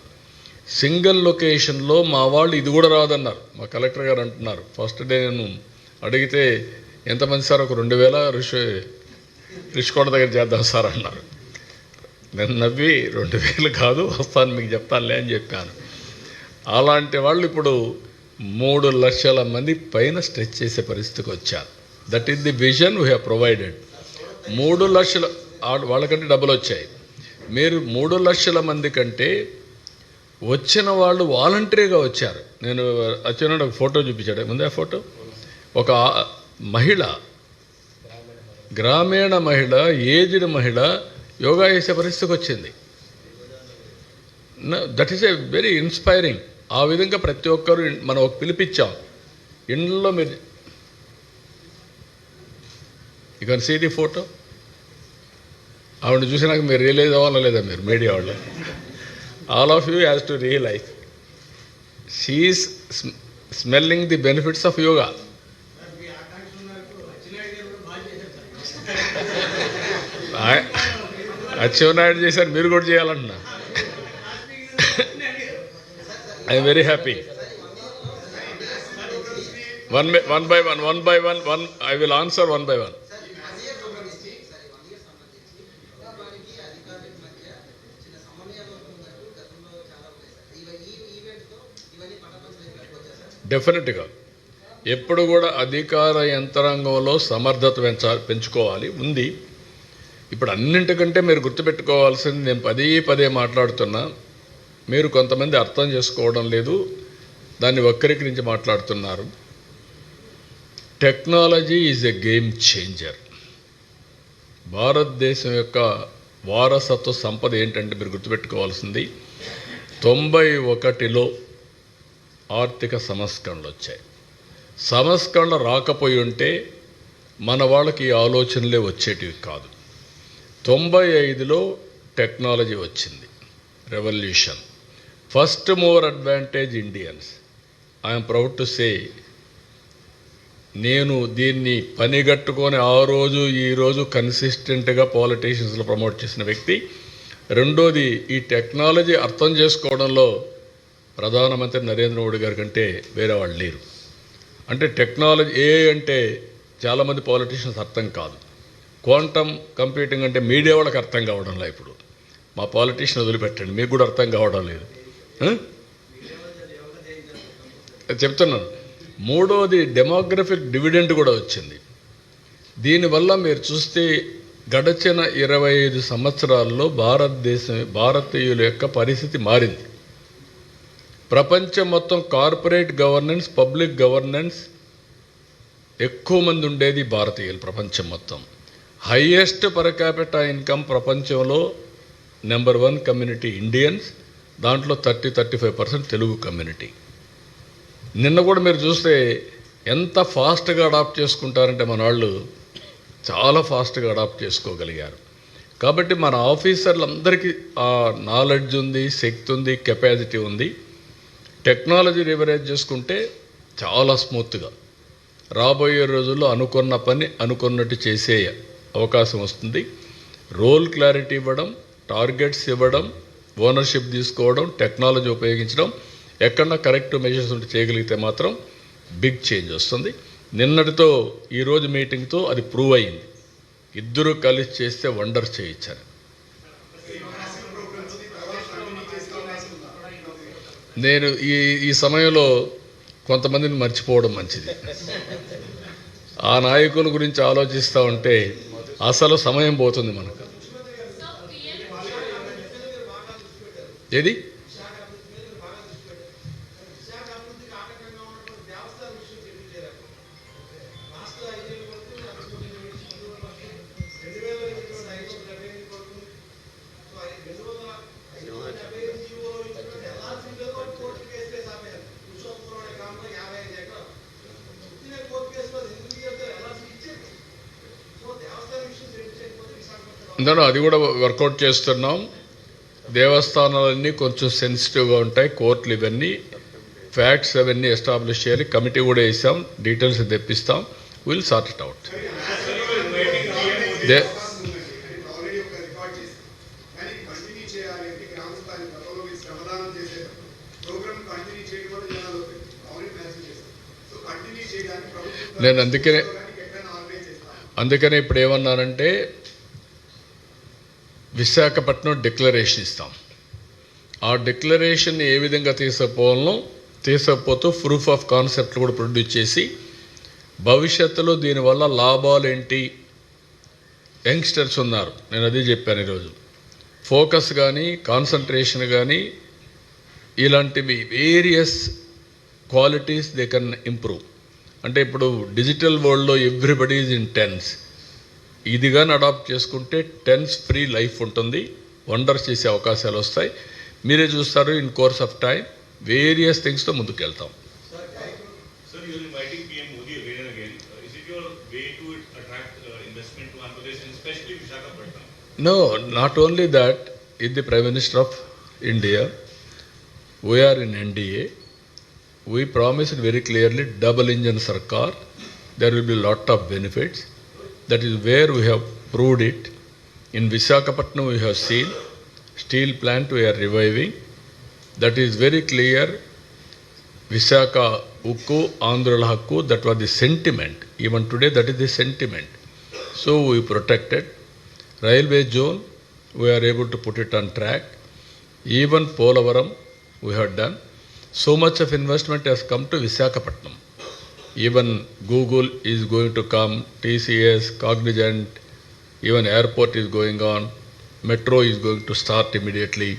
సింగిల్ లొకేషన్లో. మా వాళ్ళు ఇది కూడా రాదన్నారు. మా కలెక్టర్ గారు అంటున్నారు, ఫస్ట్ డే నేను అడిగితే ఎంతమంది సార్, ఒక 2,000 రిషికొండ దగ్గర చేద్దాం సార్ అన్నారు. నేను నవ్వి 2,000 కాదు, వస్తాను మీకు చెప్తానులే అని చెప్పాను. అలాంటి వాళ్ళు ఇప్పుడు 3 లక్షల మంది పైన స్ట్రెచ్ చేసే పరిస్థితికి వచ్చారు. That is the vision we have provided. 3 లక్షల వాళ్ళకంటే డబ్బులు వచ్చాయి. మీరు 3 లక్షల మంది కంటే వచ్చిన వాళ్ళు వాలంటరీగా వచ్చారు. నేను వచ్చిన ఒక ఫోటో చూపించాడు ముందే. ఫోటో ఒక మహిళ, గ్రామీణ మహిళ, ఏజ్డ్ మహిళ యోగా చేసే పరిస్థితికి వచ్చింది. That is a very inspiring. ఆ విధంగా ప్రతి ఒక్కరు మనం ఒక పిలిపించాం. ఇంట్లో మీరు you can see the photo. ఆవిడ చూసినాక మీరు రియలైజ్ అవ్వాలా లేదా, మీరు మీడియా వాళ్ళు, all of you has to realize she is smelling the benefits of yoga. Atchannaidu చేశారు, మీరు కూడా చేయాలంటున్నా. I'm very happy. one by one I will answer one by one. డెఫినెట్గా ఎప్పుడు కూడా అధికార యంత్రాంగంలో సమర్థత పెంచుకోవాలి ఉంది. ఇప్పుడు అన్నింటికంటే మీరు గుర్తుపెట్టుకోవాల్సింది, నేను పదే మాట్లాడుతున్నా, మీరు కొంతమంది అర్థం చేసుకోవడం లేదు, దాన్ని వక్రీకరించి మాట్లాడుతున్నారు. Technology is a game changer. భారతదేశం యొక్క వారసత్వ సంపద ఏంటంటే మీరు గుర్తుపెట్టుకోవాల్సింది, 91లో ఆర్థిక సంస్కరణలు వచ్చాయి. సంస్కరణ రాకపోయి ఉంటే మన వాళ్ళకి ఈ ఆలోచనలే వచ్చేటివి కాదు. 95లో టెక్నాలజీ వచ్చింది, revolution. First mover advantage Indians. I'm proud to say, నేను దీన్ని పనిగట్టుకొని ఆ రోజు ఈరోజు కన్సిస్టెంట్గా పాలిటీషియన్స్లో ప్రమోట్ చేసిన వ్యక్తి. రెండోది, ఈ టెక్నాలజీ అర్థం చేసుకోవడంలో ప్రధానమంత్రి నరేంద్ర మోడీ గారి కంటే వేరే వాళ్ళు లేరు. అంటే టెక్నాలజీ అంటే చాలామంది పాలిటీషియన్స్ అర్థం కాదు. క్వాంటమ్ కంప్యూటింగ్ అంటే మీడియా వాళ్ళకి అర్థం కావడంలో ఇప్పుడు మా పాలిటీషియన్ వదిలిపెట్టండి, మీకు కూడా అర్థం కావడం లేదు. చెప్తున్నాను. మూడోది, డెమోగ్రఫిక్ డివిడెండ్ కూడా వచ్చింది. దీనివల్ల మీరు చూస్తే గడిచిన 25 సంవత్సరాల్లో భారతీయుల యొక్క పరిస్థితి మారింది. ప్రపంచం మొత్తం కార్పొరేట్ గవర్నెన్స్, పబ్లిక్ గవర్నెన్స్ ఎక్కువ మంది ఉండేది భారతీయులు. ప్రపంచం మొత్తం హైయెస్ట్ పర్ క్యాపిటా ఇన్కమ్ ప్రపంచంలో నెంబర్ 1 కమ్యూనిటీ ఇండియన్స్, దాంట్లో 30-35% తెలుగు కమ్యూనిటీ. నిన్న కూడా మీరు చూస్తే ఎంత ఫాస్ట్గా అడాప్ట్ చేసుకుంటారంటే మన వాళ్ళు చాలా ఫాస్ట్గా అడాప్ట్ చేసుకోగలిగారు. కాబట్టి మన ఆఫీసర్లందరికీ ఆ నాలెడ్జ్ ఉంది, శక్తి ఉంది, కెపాసిటీ ఉంది. టెక్నాలజీ రివరైజ్ చేసుకుంటే చాలా స్మూత్గా రాబోయే రోజుల్లో అనుకున్న పని అనుకున్నట్టు చేసే అవకాశం వస్తుంది. రోల్ క్లారిటీ ఇవ్వడం, టార్గెట్స్ ఇవ్వడం, ఓనర్షిప్ తీసుకోవడం, టెక్నాలజీ ఉపయోగించడం, ఎక్కడన్నా కరెక్ట్ మెజర్స్ ఉంటే చేయగలిగితే మాత్రం బిగ్ చేంజ్ వస్తుంది. నిన్నటితో ఈరోజు మీటింగ్తో అది ప్రూవ్ అయింది. ఇద్దరు కలిసి చేస్తే వండర్ చేయించారు. నేను ఈ సమయంలో కొంతమందిని మర్చిపోవడం మంచిది. ఆ నాయకుల గురించి ఆలోచిస్తూ ఉంటే అసలు సమయం పోతుంది మనకు. ఏది అందులో అది కూడా వర్కౌట్ చేస్తున్నాం. దేవస్థానాలన్నీ కొంచెం సెన్సిటివ్గా ఉంటాయి, కోర్టులు ఇవన్నీ ఫ్యాక్ట్స్ అవన్నీ ఎస్టాబ్లిష్ చేయాలి. కమిటీ కూడా వేసాం, డీటెయిల్స్ తెప్పిస్తాం. Will sort it out. నేను అందుకనే ఇప్పుడు ఏమన్నానంటే విశాఖపట్నం డిక్లరేషన్ ఇస్తాం. ఆ డిక్లరేషన్ ఏ విధంగా తీసుకుపోతూ ప్రూఫ్ ఆఫ్ కాన్సెప్ట్ కూడా ప్రొడ్యూస్ చేసి భవిష్యత్తులో దీనివల్ల లాభాలు ఏంటి, యంగ్స్టర్స్ ఉన్నారు, నేను అదే చెప్పాను ఈరోజు. ఫోకస్ కానీ కాన్సన్ట్రేషన్ కానీ ఇలాంటివి various qualities they can improve. అంటే ఇప్పుడు డిజిటల్ వరల్డ్లో ఎవ్రీబడి ఈజ్ ఇన్ టెన్స్. ఇది కానీ అడాప్ట్ చేసుకుంటే టెన్స్ ఫ్రీ లైఫ్ ఉంటుంది, వండర్స్ చేసే అవకాశాలు వస్తాయి. మీరే చూస్తారు in course of time various థింగ్స్తో ముందుకు వెళ్తాం. No, not only that, in the Prime Minister of India, we are in NDA. We promised very clearly double engine Sarkar. There will be a lot of benefits. That is where we have proved it. In Visakhapatnam we have seen steel plant we are reviving. That is very clear. Visakha Ukku, Andhrala Hakku, that was the sentiment. Even today that is the sentiment. So we protected. Railway zone, we are able to put it on track. Even Polavaram we have done. So much of investment has come to Visakhapatnam. Even Google is going to come, TCS, Cognizant, even airport is going on, metro is going to start immediately.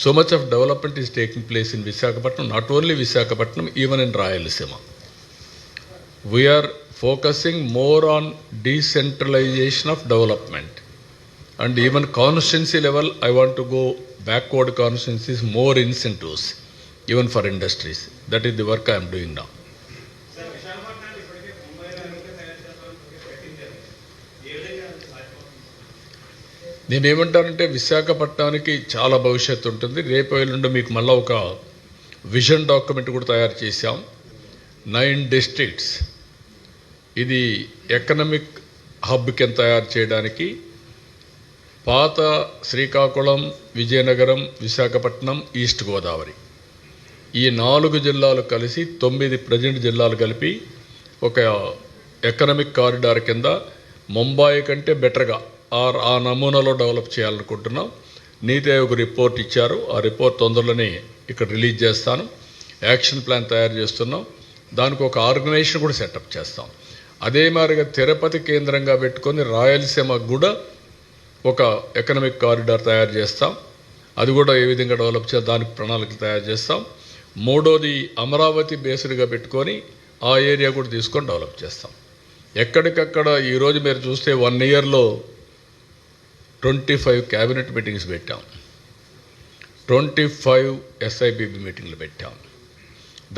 So much of development is taking place in Visakhapatnam, not only Visakhapatnam, even in Rayalaseema. We are focusing more on decentralization of development. And even constituency level, I want to go backward constituencies, more incentives, even for industries. That is the work I am doing now. నేనేమంటానంటే విశాఖపట్నానికి చాలా భవిష్యత్తు ఉంటుంది. రేపు ఎల్లుండి మీకు మళ్ళీ ఒక విజన్ డాక్యుమెంట్ కూడా తయారు చేశాం. 9 districts ఇది ఎకనామిక్ హబ్ కింద తయారు చేయడానికి పాత శ్రీకాకుళం, విజయనగరం, విశాఖపట్నం, ఈస్ట్ గోదావరి ఈ 4 జిల్లాలు కలిసి 9 ప్రజెంట్ జిల్లాలు కలిపి ఒక ఎకనామిక్ కారిడార్ కింద ముంబై కంటే బెటర్గా ఆ నమూనాలో డెవలప్ చేయాలనుకుంటున్నాం. నీతి ఆయోగ్ రిపోర్ట్ ఇచ్చారు. ఆ రిపోర్ట్ తొందరలోనే ఇక్కడ రిలీజ్ చేస్తాను. యాక్షన్ ప్లాన్ తయారు చేస్తున్నాం. దానికి ఒక ఆర్గనైజేషన్ కూడా సెటప్ చేస్తాం. అదే మాదిరిగా తిరుపతి కేంద్రంగా పెట్టుకొని రాయలసీమకు కూడా ఒక ఎకనామిక్ కారిడార్ తయారు చేస్తాం. అది కూడా ఏ విధంగా డెవలప్ చేయాలి దానికి ప్రణాళికలు తయారు చేస్తాం. మూడోది అమరావతి బేస్డ్గా పెట్టుకొని ఆ ఏరియా కూడా తీసుకొని డెవలప్ చేస్తాం. ఎక్కడికక్కడ ఈరోజు మీరు చూస్తే 1 ఇయర్లో 25 క్యాబినెట్ మీటింగ్స్ పెట్టాం, 25 SIBB మీటింగ్లు పెట్టాం,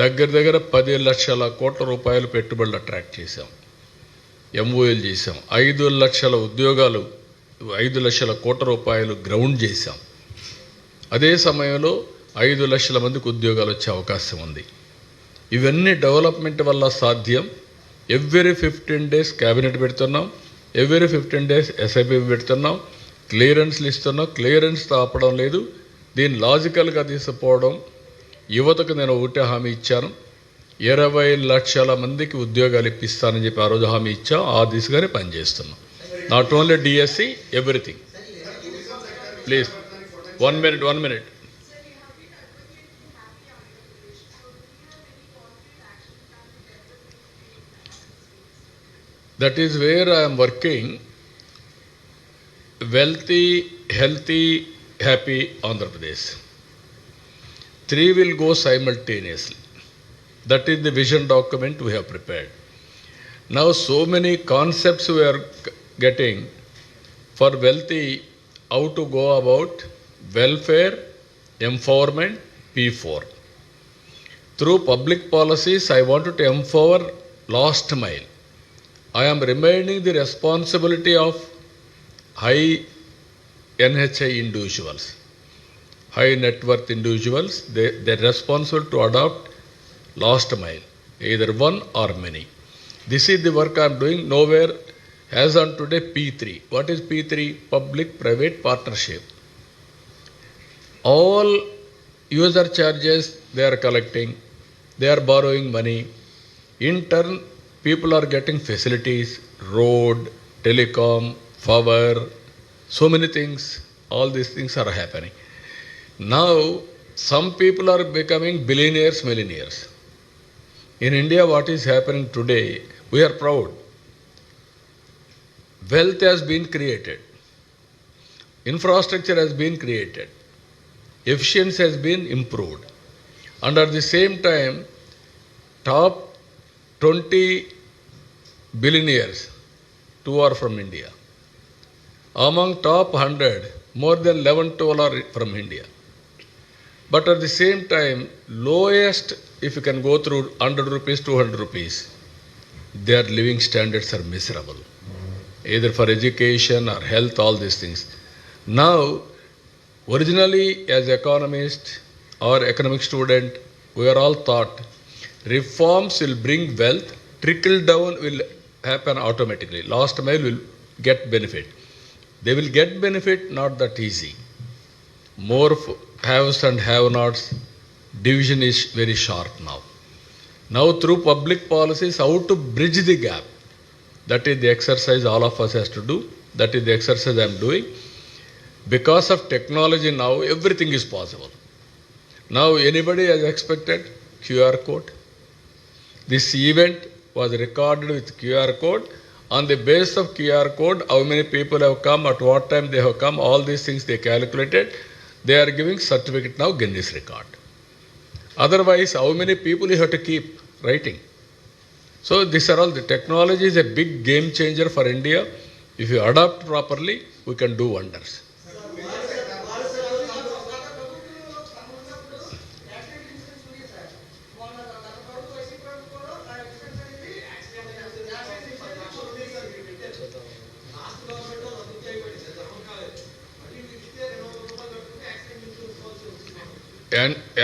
దగ్గర 10 లక్షల కోట్ల రూపాయలు పెట్టుబడులు అట్రాక్ట్ చేశాం, MOUలు చేశాం, 5 లక్షల ఉద్యోగాలు, 5 లక్షల కోట్ల రూపాయలు గ్రౌండ్ చేశాం. అదే సమయంలో 5 లక్షల మందికి ఉద్యోగాలు వచ్చే అవకాశం ఉంది. ఇవన్నీ డెవలప్మెంట్ వల్ల సాధ్యం. ఎవ్రీ 15 days క్యాబినెట్ పెడుతున్నాం, ఎవ్రీ 15 days SIBB పెడుతున్నాం, క్లియరెన్స్లు ఇస్తున్నాం. క్లియరెన్స్తో ఆపడం లేదు, దీన్ని లాజికల్గా తీసుకుపోవడం. యువతకు నేను ఒకటే హామీ ఇచ్చాను, 20 లక్షల మందికి ఉద్యోగాలు ఇప్పిస్తానని చెప్పి ఆ రోజు హామీ ఇచ్చా. ఆ దిశగానే పనిచేస్తున్నాం. Not only DSC, everything. Please 1 minute. That is where I am working. Wealthy, healthy, happy Andhra Pradesh. 3 will go simultaneously. That is the vision document we have prepared. Now so many concepts we are getting for wealthy, how to go about welfare, empowerment, P4. Through public policies, I wanted to empower last mile. I am reminding the responsibility of high NHI individuals, high net worth individuals. They're responsible to adopt last mile, either one or many. This is the work I am doing. Nowhere as on today P3. What is P3? Public-private partnership. All user charges they are collecting, they are borrowing money. In turn, people are getting facilities, road, telecom, power, so many things. All these things are happening. Now, some people are becoming billionaires, millionaires. In India, what is happening today, we are proud. Wealth has been created. Infrastructure has been created. Efficiency has been improved. And at the same time, top 20 billionaires, 2 are from India. Among top 100, more than 11, 12 are from India. But at the same time, lowest, if you can go through 100 rupees, 200 rupees, their living standards are miserable, either for education or health, all these things. Now, originally as economist or economic student, we are all taught reforms will bring wealth, trickle down will happen automatically. Last mile will get benefit. They will get benefit, not that easy. More haves and have-nots, division is very sharp now. Now through public policies, how to bridge the gap. That is the exercise all of us has to do. That is the exercise I am doing. Because of technology now, everything is possible. Now anybody has expected QR code. This event was recorded with QR code. On the basis of QR code, how many people have come, at what time they have come, all these things they calculated. They are giving certificate now, Guinness record. Otherwise, how many people you have to keep writing? So these are all, the technology is a big game changer for India. If you adopt properly, we can do wonders.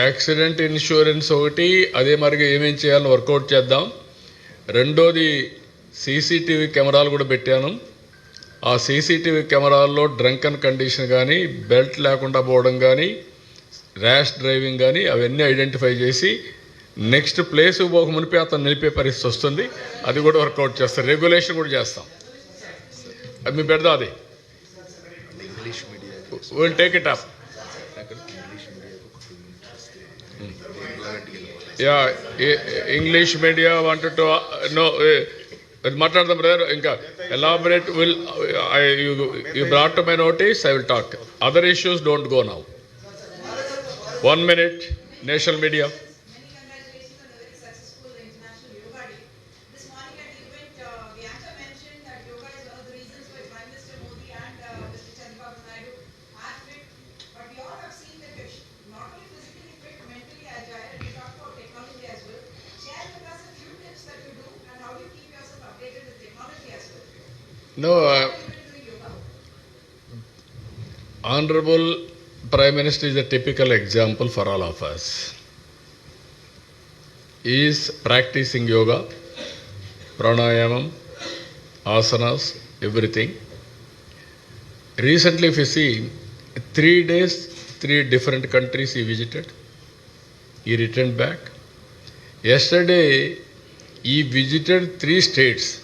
Accident insurance ఒకటి, అదే మరిగా ఏమేం చేయాలని work out చేద్దాం. రెండోది CCTV కెమెరాలు కూడా పెట్టాను. ఆ సీసీటీవీ కెమెరాల్లో డ్రంకన్ కండిషన్ కానీ, బెల్ట్ లేకుండా పోవడం కానీ, ర్యాష్ డ్రైవింగ్ కానీ, అవన్నీ ఐడెంటిఫై చేసి నెక్స్ట్ ప్లేస్ పోక మునిపే అతను నిలిపే పరిస్థితి వస్తుంది. అది కూడా వర్కౌట్ చేస్తాం. రెగ్యులేషన్ కూడా చేస్తాం. అది మీ పెడదాం. అది will take it up. English media wanted to know మాట్లాడదాం బ్రదర్. ఇంకా elaborate will you brought to my notice, I will talk. Other issues don't go now. 1 minute. National media. not only physically fit, mentally agile, and you talk about technology as well. Share with us a few tips that you do and how do you keep yourself updated with technology as well. No, How are you doing yoga? Honorable Prime Minister is a typical example for all of us. He is practicing yoga, pranayamam, asanas, everything. Recently, if you see, 3 days, 3 different countries he visited. He returned back. Yesterday, he visited 3 states,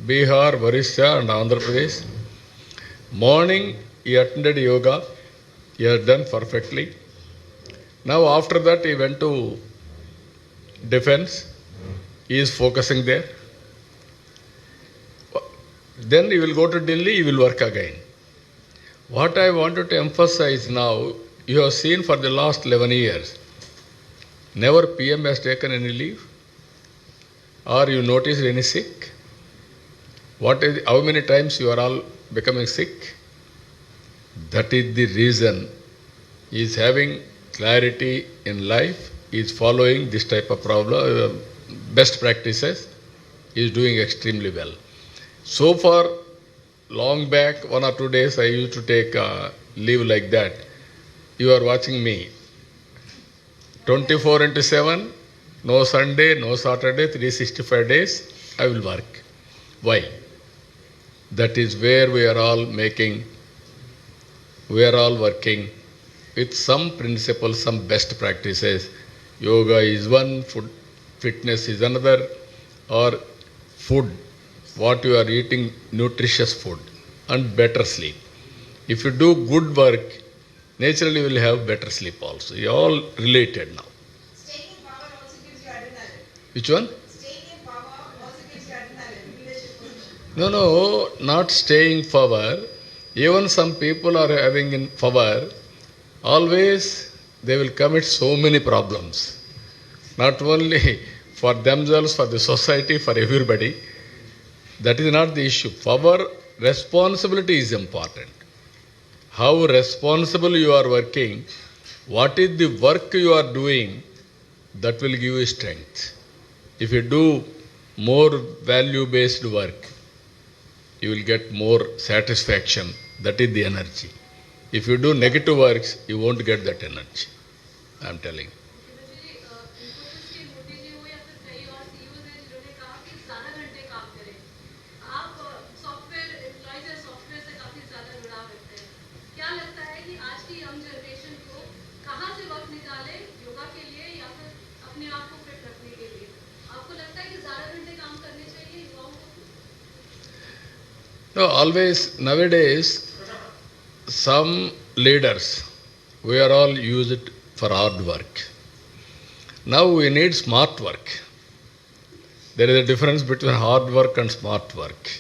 Bihar, Orissa and Andhra Pradesh. Morning, he attended yoga. He has done perfectly. Now, after that, he went to defense. He is focusing there. Then he will go to Delhi, he will work again. What I wanted to emphasize now, you have seen for the last 11 years, never PM has taken any leave, or you noticed any sick. How many times you are all becoming sick? That is the reason he is having clarity in life. He is following this type of best practices. He is doing extremely well. So far, long back, 1 or 2 days, I used to take leave like that. You are watching me. 24/7, no Sunday, no Saturday, 365 days, I will work. Why? That is where we are all working with some principles, some best practices. Yoga is one, food, fitness is another, or food, what you are eating, nutritious food, and better sleep. If you do good work, naturally you will have better sleep also. You are all related now. Staying in power also gives you adrenaline. Which one? Staying in power also gives you adrenaline, leadership position. No, not staying power. Even some people are having in power, always they will commit so many problems. Not only for themselves, for the society, for everybody. That is not the issue. Power, responsibility is important. How responsible you are working, what is the work you are doing, that will give you strength. If you do more value-based work, you will get more satisfaction. That is the energy. If you do negative works, you won't get that energy. I am telling. Infosys के मोदी जी हो या फिर कई और CEOs हैं जिन्होंने कहा कि ज़्यादा घंटे काम करें। आप सॉफ्टवेयर एम्प्लॉयज या सॉफ्टवेयर से काफ़ी ज़्यादा जुड़ाव रखते हैं। क्या लगता है कि आज की यंग जनरेशन को कहाँ से वक्त निकाले योगा के लिए या फिर अपने आप को फिट रखने के लिए? आपको लगता है कि ज़्यादा घंटे काम करने चाहिए युवाओं को? No, always nowadays, some leaders, we are all used for hard work. Now we need smart work. There is a difference between hard work and smart work.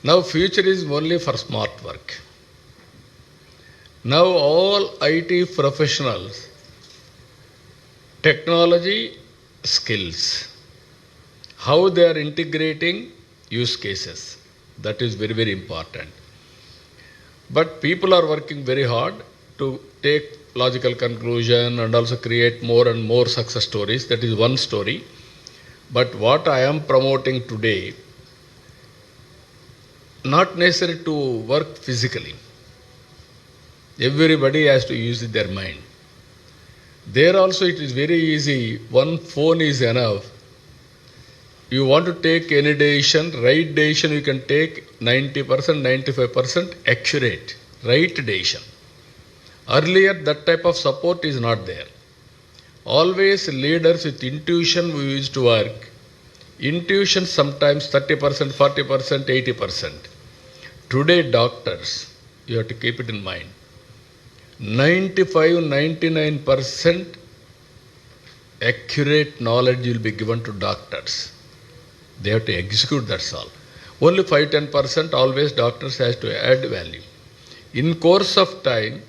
Now future is only for smart work. Now all IT professionals, technology skills, how they are integrating use cases, that is very, very important. But people are working very hard to take logical conclusion and also create more and more success stories. That is one story. But what I am promoting today, not necessary to work physically. Everybody has to use their mind. There also it is very easy. One phone is enough. You want to take any decision, right decision you can take 90%, 95% accurate, right decision. Earlier that type of support is not there. Always leaders with intuition we used to work. Intuition sometimes 30%, 40%, 80%. Today doctors, you have to keep it in mind. 95, 99% accurate knowledge will be given to doctors. They have to execute, that's all. Only 5-10% always doctors has to add value. In course of time,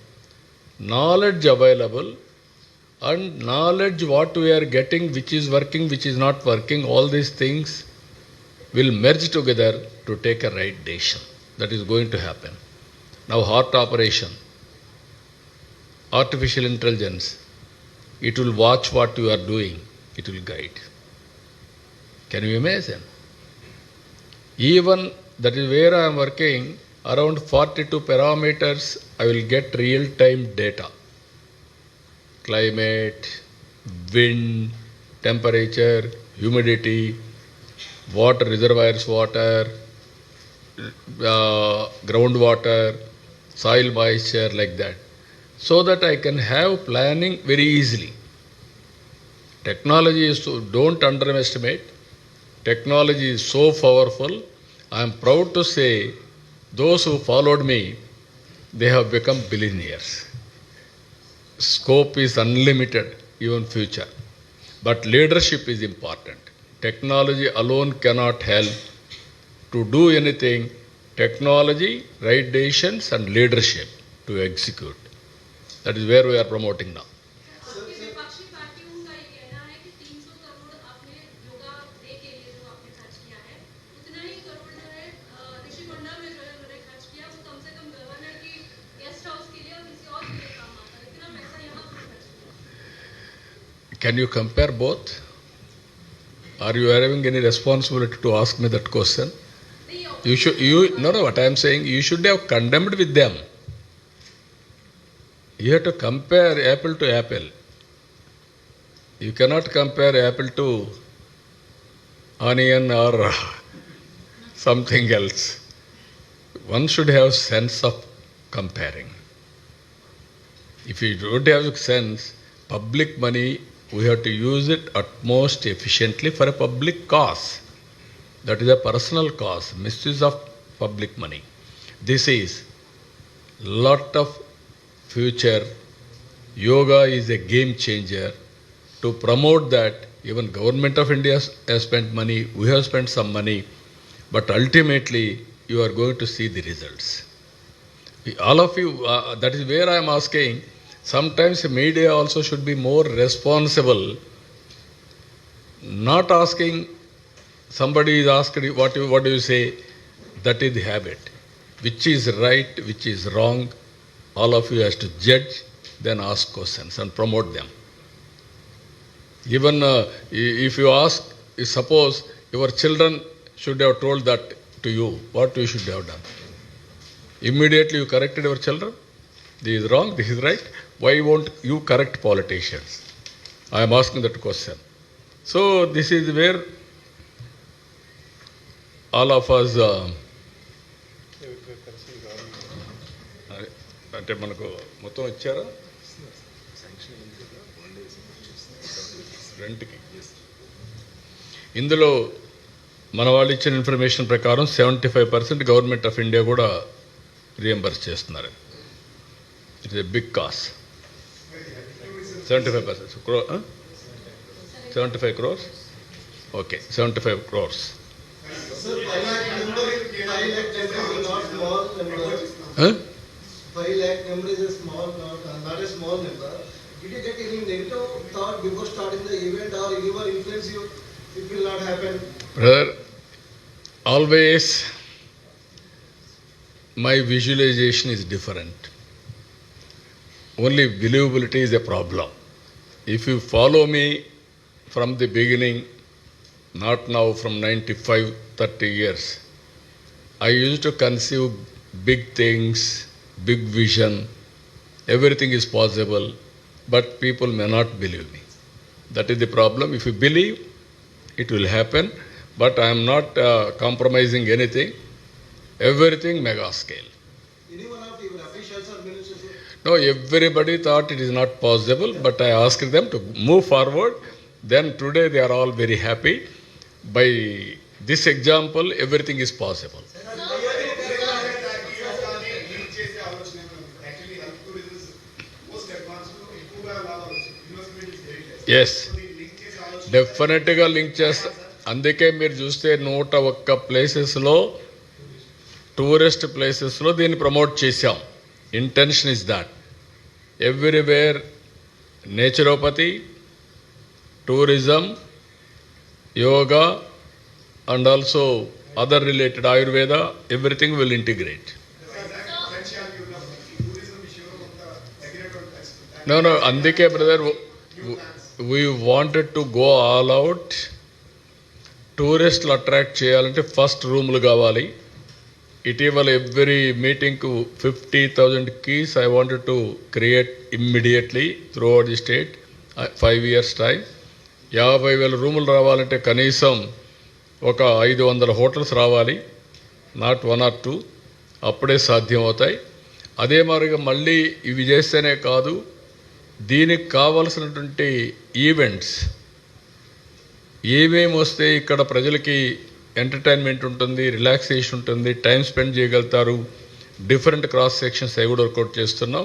knowledge available and knowledge what we are getting, which is working, which is not working, all these things will merge together to take a right decision. That is going to happen. Now heart operation. artificial intelligence. It will watch what you are doing. It will guide. Can you imagine? Even that is where I am working, around 42 parameters I will get real-time data. Climate, wind, temperature, humidity, water, reservoirs water, groundwater, soil moisture, like that. So that I can have planning very easily. Technology is so, don't underestimate. Technology is so powerful. I am proud to say those who followed me, they have become billionaires. Scope is unlimited, even future. But leadership is important. Technology alone cannot help to do anything. Technology, right decisions and leadership to execute. That is where we are promoting now. आपकी विपक्षी पार्टियों का ये कहना है कि 300 करोड़ आपने yoga day के लिए जो आपने खर्च किया है, उतना ही करोड़ जो है ऋषिकोंडा में जो है उन्होंने खर्च किया, वो कम से कम गवर्नर की गेस्ट हाउस के लिए और किसी और के लिए काम आता है। इतना पैसा यहाँ क्यों खर्च किया? Can you compare both? Are you having any responsibility to ask me that question? No, what I am saying, you should have condemned with them. You have to compare apple to apple. You cannot compare apple to onion or something else. One should have sense of comparing. If you don't have sense, public money, we have to use it at most efficiently for a public cause. That is a personal cause, misuse of public money. This is lot of future. Yoga is a game changer. To promote that, even Government of India has spent money, we have spent some money, but ultimately you are going to see the results. All of you, that is where I am asking, sometimes the media also should be more responsible, not asking. Somebody is asked, what do you say? That is the habit. Which is right, which is wrong, all of you has to judge, then ask questions and promote them. Even if you ask, suppose your children should have told that to you, what you should have done? Immediately you corrected your children? This is wrong, this is right. Why won't you correct politicians? I am asking that question. So this is where all of us అంటే మనకు మొత్తం ఇచ్చారా రెంట్కి. ఇందులో మన వాళ్ళు ఇచ్చిన information ప్రకారం 75% గవర్నమెంట్ ఆఫ్ ఇండియా కూడా రియంబర్స్ చేస్తున్నారు. It's a big cost. 75%. 75 crores? Okay, 75 crores. Sir, 5 lakh number is not small number. 5 lakh number is a small, not a small number. Did you get any negative thought before starting the event, or anyone influence you? It will not happen. Brother, always my visualization is different. Only believability is a problem. If you follow me from the beginning, not now, from 95, 30 years, I used to conceive big things, big vision, everything is possible, but people may not believe me. That is the problem. If you believe, it will happen, but I am not compromising anything. Everything mega scale. Anyone of your officials or ministers? No, everybody thought it is not possible, but I asked them to move forward. Then today they are all very happy. By this example, everything is possible. Yes, డెఫినెట్గా link చేస్తా. అందుకే మీరు చూస్తే 101 ప్లేసెస్లో, tourist ప్లేసెస్లో దీన్ని promote చేశాం. Intention is that everywhere naturopathy, tourism, yoga, and also other related Ayurveda, everything will integrate. No, అందుకే brother we wanted to go all out. టూరిస్టులు అట్రాక్ట్ చేయాలంటే ఫస్ట్ రూములు కావాలి. ఇటీవల every మీటింగ్కు 50,000 keys I wanted to create immediately throughout the state, 5 years time. 50,000 రూములు రావాలంటే కనీసం ఒక 500 హోటల్స్ రావాలి, నాట్ 1 or 2. అప్పుడే సాధ్యం అవుతాయి. అదే మాదిరిగా మళ్ళీ ఇవి చేస్తేనే కాదు, దీనికి కావలసినటువంటి ఈవెంట్స్ ఏమేమి వస్తే ఇక్కడ ప్రజలకి ఎంటర్టైన్మెంట్ ఉంటుంది, రిలాక్సేషన్ ఉంటుంది, టైం స్పెండ్ చేయగలుగుతారు, డిఫరెంట్ క్రాస్ సెక్షన్స్ అవి కూడా వర్కౌట్ చేస్తున్నాం.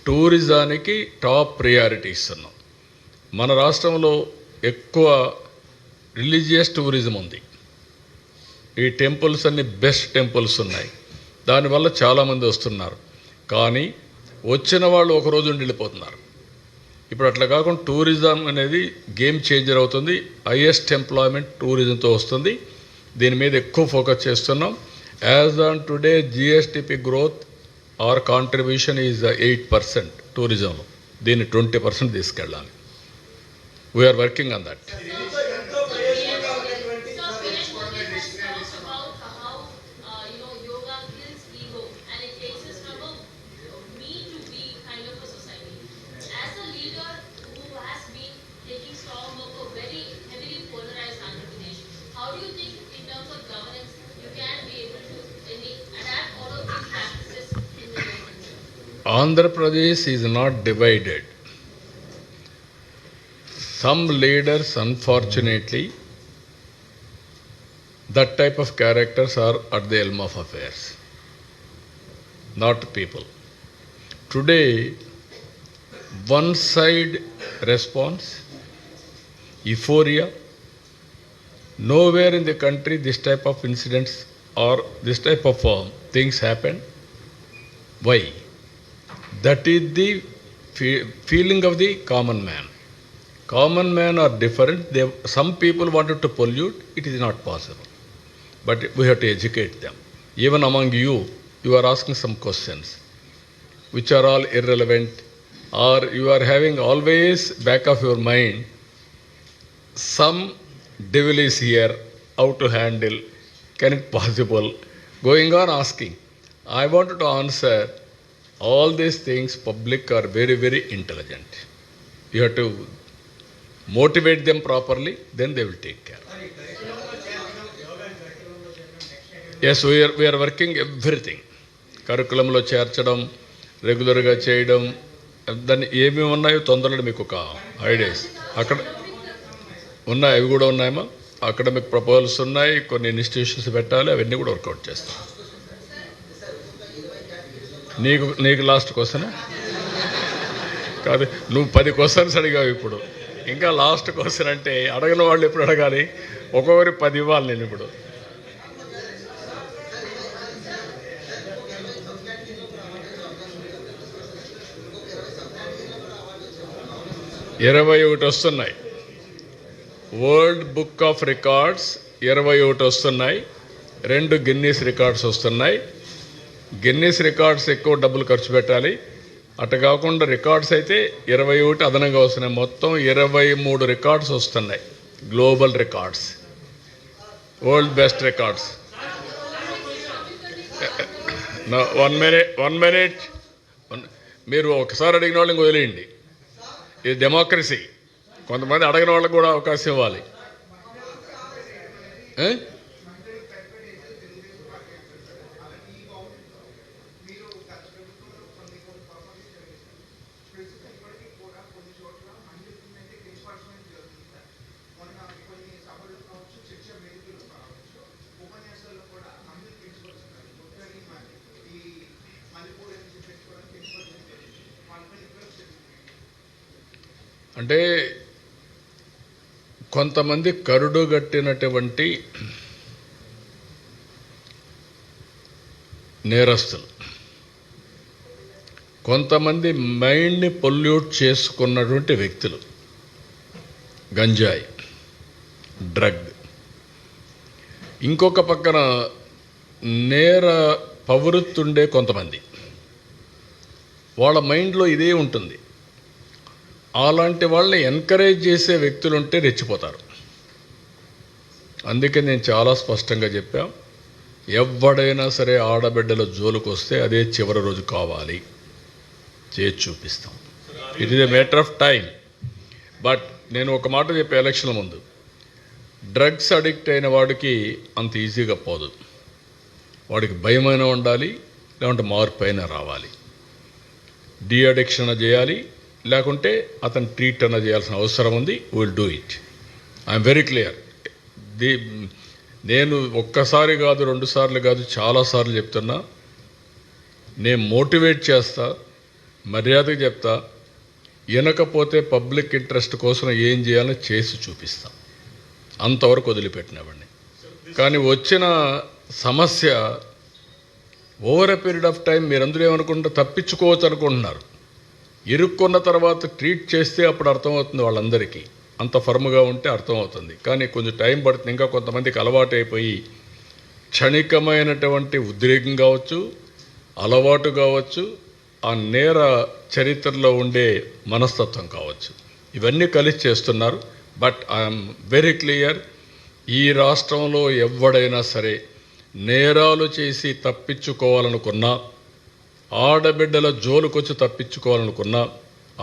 టూరిజానికి టాప్ ప్రియారిటీ ఇస్తున్నాం. మన రాష్ట్రంలో ఎక్కువ రిలీజియస్ టూరిజం ఉంది. ఈ టెంపుల్స్ అన్ని బెస్ట్ టెంపుల్స్ ఉన్నాయి, దానివల్ల చాలామంది వస్తున్నారు. కానీ వచ్చిన వాళ్ళు ఒకరోజు ఉండి వెళ్ళిపోతున్నారు. ఇప్పుడు అట్లా కాకుండా టూరిజం అనేది గేమ్ చేంజర్ అవుతుంది. హైయెస్ట్ ఎంప్లాయ్మెంట్ టూరిజంతో వస్తుంది. దీని మీద ఎక్కువ ఫోకస్ చేస్తున్నాం. As on today GSDP growth or contribution is 8% టూరిజంలో. దీన్ని 20% తీసుకెళ్ళాలి. We're working on that. Andhra Pradesh is not divided. Some leaders, unfortunately, that type of characters are at the helm of affairs, not people. Today, one side response, euphoria. Nowhere in the country this type of incidents or this type of things happen. Why? That is the feeling of the common man. Common men are different. Some people wanted to pollute. It is not possible. But we have to educate them. Even among you, you are asking some questions which are all irrelevant, or you are having always back of your mind some devil is here, how to handle, can it possible, going on asking. I wanted to answer all these things. Public are very, very intelligent. You have to motivate them properly, then they will take care. Yes, we are working everything. కరికులంలో చేర్చడం, రెగ్యులర్గా చేయడం, దాన్ని ఏమేమి ఉన్నాయో తొందరలో మీకు ఒక ideas అక్కడ ఉన్నాయి. అవి కూడా ఉన్నాయమ్మా. అకాడమిక్ ప్రపోజల్స్ ఉన్నాయి, కొన్ని ఇన్స్టిట్యూషన్స్ పెట్టాలి, అవన్నీ కూడా వర్కౌట్ చేస్తాం. నీకు లాస్ట్ క్వశ్చన్ కాదు, నువ్వు 10 క్వశ్చన్స్ అడిగావు. ఇప్పుడు ఇంకా లాస్ట్ క్వశ్చన్ అంటే అడగని వాళ్ళు ఎప్పుడు అడగాలి? ఒక్కొక్కరి 10 ఇవ్వాలి నేను ఇప్పుడు. ఇరవై 21 వస్తున్నాయి. వరల్డ్ బుక్ ఆఫ్ రికార్డ్స్ 21 వస్తున్నాయి. 2 గిన్నీస్ రికార్డ్స్ వస్తున్నాయి. గిన్నీస్ రికార్డ్స్ ఎక్కువ డబ్బులు ఖర్చు పెట్టాలి. అటు కాకుండా రికార్డ్స్ అయితే 21 అదనంగా వస్తున్నాయి. మొత్తం 23 రికార్డ్స్ వస్తున్నాయి. Global records, world best records. 1 minute. మీరు ఒకసారి అడిగిన వాళ్ళని వదిలేయండి. ఇది డెమోక్రసీ. కొంతమంది అడగిన వాళ్ళకి కూడా అవకాశం ఇవ్వాలి. అంటే కొంతమంది కరుడుగట్టినటువంటి నేరస్తులు, కొంతమంది మైండ్ని పొల్యూట్ చేసుకున్నటువంటి వ్యక్తులు, గంజాయి, డ్రగ్. ఇంకొక పక్కన నేర ప్రవృత్తి ఉండే కొంతమంది, వాళ్ళ మైండ్లో ఇదే ఉంటుంది. అలాంటి వాళ్ళని ఎంకరేజ్ చేసే వ్యక్తులు ఉంటే రెచ్చిపోతారు. అందుకే నేను చాలా స్పష్టంగా చెప్పాం, ఎవడైనా సరే ఆడబిడ్డల జోలికి వస్తే అదే చివరి రోజు కావాలి, చేసి చూపిస్తాం. It is a matter of time. But నేను ఒక మాట చెప్పే ఎలక్షన్ల ముందు, డ్రగ్స్ అడిక్ట్ అయిన వాడికి అంత ఈజీగా పోదు. వాడికి భయమైనా ఉండాలి, లేకుంటే మార్పు అయినా రావాలి. డీ అడిక్షన్ చేయాలి, లేకుంటే అతను ట్రీట్ అన్న చేయాల్సిన అవసరం ఉంది. Will do it. I'm very clear. నేను ఒక్కసారి కాదు, 2 సార్లు కాదు, చాలాసార్లు చెప్తున్నా. నేను మోటివేట్ చేస్తా, మర్యాదగా చెప్తా. వినకపోతే పబ్లిక్ ఇంట్రెస్ట్ కోసం ఏం చేయాలో చేసి చూపిస్తా. అంతవరకు వదిలిపెట్టినవాడిని. కానీ వచ్చిన సమస్య over a period of time మీరందరూ ఏమనుకుంటారు, తప్పించుకోవచ్చు అనుకుంటున్నారు. ఇరుక్కున్న తర్వాత ట్రీట్ చేస్తే అప్పుడు అర్థమవుతుంది వాళ్ళందరికీ. అంత ఫర్మ్గా ఉంటే అర్థమవుతుంది. కానీ కొంచెం టైం పడుతుంది. ఇంకా కొంతమందికి అలవాటు అయిపోయి క్షణికమైనటువంటి ఉద్రేకం కావచ్చు, అలవాటు కావచ్చు, ఆ నేర చరిత్రలో ఉండే మనస్తత్వం కావచ్చు, ఇవన్నీ కలిసి చేస్తున్నారు. బట్ ఐఎమ్ వెరీ క్లియర్, ఈ రాష్ట్రంలో ఎవడైనా సరే నేరాలు చేసి తప్పించుకోవాలనుకున్నా, ఆడబిడ్డల జోలుకొచ్చి తప్పించుకోవాలనుకున్నా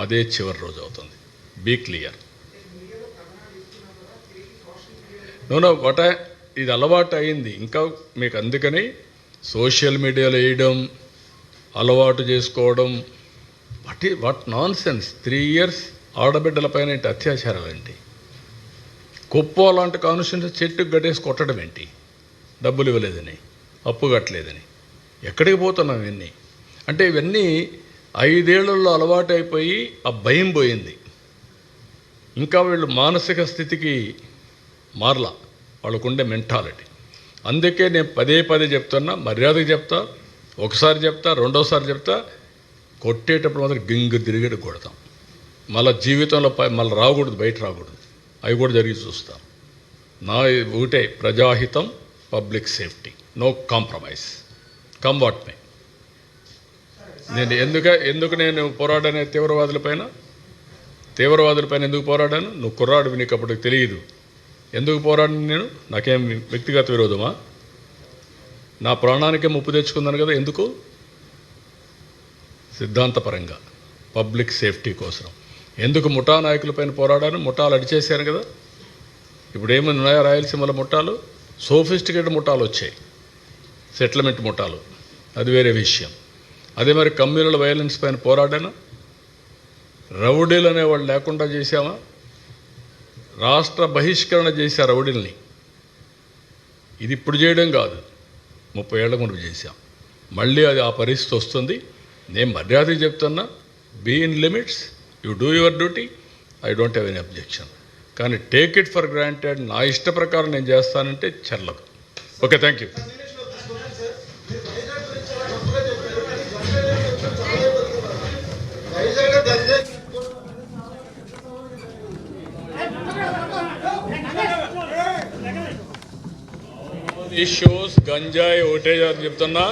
అదే చివరి రోజు అవుతుంది. Be clear. నో ఇది అలవాటు అయింది. ఇంకా మీకు అందుకని సోషల్ మీడియాలో వేయడం, అలవాటు చేసుకోవడం, వాట్ నాన్ సెన్స్. 3 years ఆడబిడ్డల పైన ఏంటి అత్యాచారాలండి? కుప్ప లాంటి కాన్స్టిట్యూన్సీ చెట్టుకు గట్టేసి కొట్టడం ఏంటి? డబ్బులు ఇవ్వలేదని, అప్పు కట్టలేదని. ఎక్కడికి పోతున్నాం ఇవన్నీ? అంటే ఇవన్నీ 5 ఏళ్లలో అలవాటు అయిపోయి ఆ భయం పోయింది. ఇంకా వీళ్ళు మానసిక స్థితికి మారలా, వాళ్ళకుండే మెంటాలిటీ. అందుకే నేను పదే చెప్తున్నా, మర్యాదగా చెప్తా. ఒకసారి చెప్తా, రెండోసారి చెప్తా. కొట్టేటప్పుడు మాత్రం గింగు తిరిగేటి కొడతాం. మళ్ళీ జీవితంలో మళ్ళీ రాకూడదు, బయట రాకూడదు. అవి కూడా జరిగి చూస్తాం. నా ఒకటే ప్రజాహితం, public safety, no compromise, come what may. నేను ఎందుకు నేను పోరాడాను తీవ్రవాదులపైన ఎందుకు పోరాడాను? నువ్వు కుర్రాడివి, నీకు అప్పటికి తెలియదు. ఎందుకు పోరాడిన నేను? నాకేం వ్యక్తిగత విరోధమా? నా ప్రాణానికే ముప్పు తెచ్చుకున్నాను కదా. ఎందుకు? సిద్ధాంతపరంగా, పబ్లిక్ సేఫ్టీ కోసం. ఎందుకు ముఠా నాయకులపైన పోరాడాను? ముఠాలు అడిచేశాను కదా. ఇప్పుడు ఏమైనా ఉన్నాయా రాయలసీమలో ముఠాలు? సోఫిస్టికేటెడ్ ముఠాలు వచ్చాయి, సెటిల్మెంట్ ముఠాలు, అది వేరే విషయం. అదే మరి కమ్యూనల్ వైలెన్స్ పైన పోరాడాను. రౌడీలు అనేవాళ్ళు లేకుండా చేశామా? రాష్ట్ర బహిష్కరణ చేశా రౌడీల్ని. ఇది ఇప్పుడు చేయడం కాదు, 30 ఏళ్ల ముందు చేశాం. మళ్ళీ అది ఆ పరిస్థితి వస్తుంది. నేను మర్యాదగా చెప్తున్నా, be in limits, you do your duty, I don't have any objection. కానీ టేక్ ఇట్ ఫర్ గ్రాంటెడ్, నా ఇష్ట ప్రకారం నేను చేస్తానంటే చెల్లదు. Okay, thank you. ఇష్యూస్ గంజాయి ఒకటే చెప్తున్నా.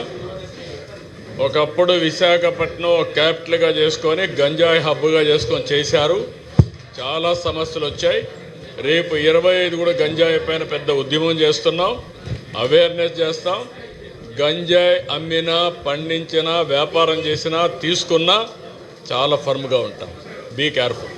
ఒకప్పుడు విశాఖపట్నం క్యాపిటల్గా చేసుకొని గంజాయి హబ్గా చేసుకొని చేశారు. చాలా సమస్యలు వచ్చాయి. రేపు 25 కూడా గంజాయి పైన పెద్ద ఉద్యమం చేస్తున్నాం, అవేర్నెస్ చేస్తాం. గంజాయి అమ్మినా, పండించినా, వ్యాపారం చేసినా, తీసుకున్నా చాలా ఫర్మ్గా ఉంటాం. Be careful.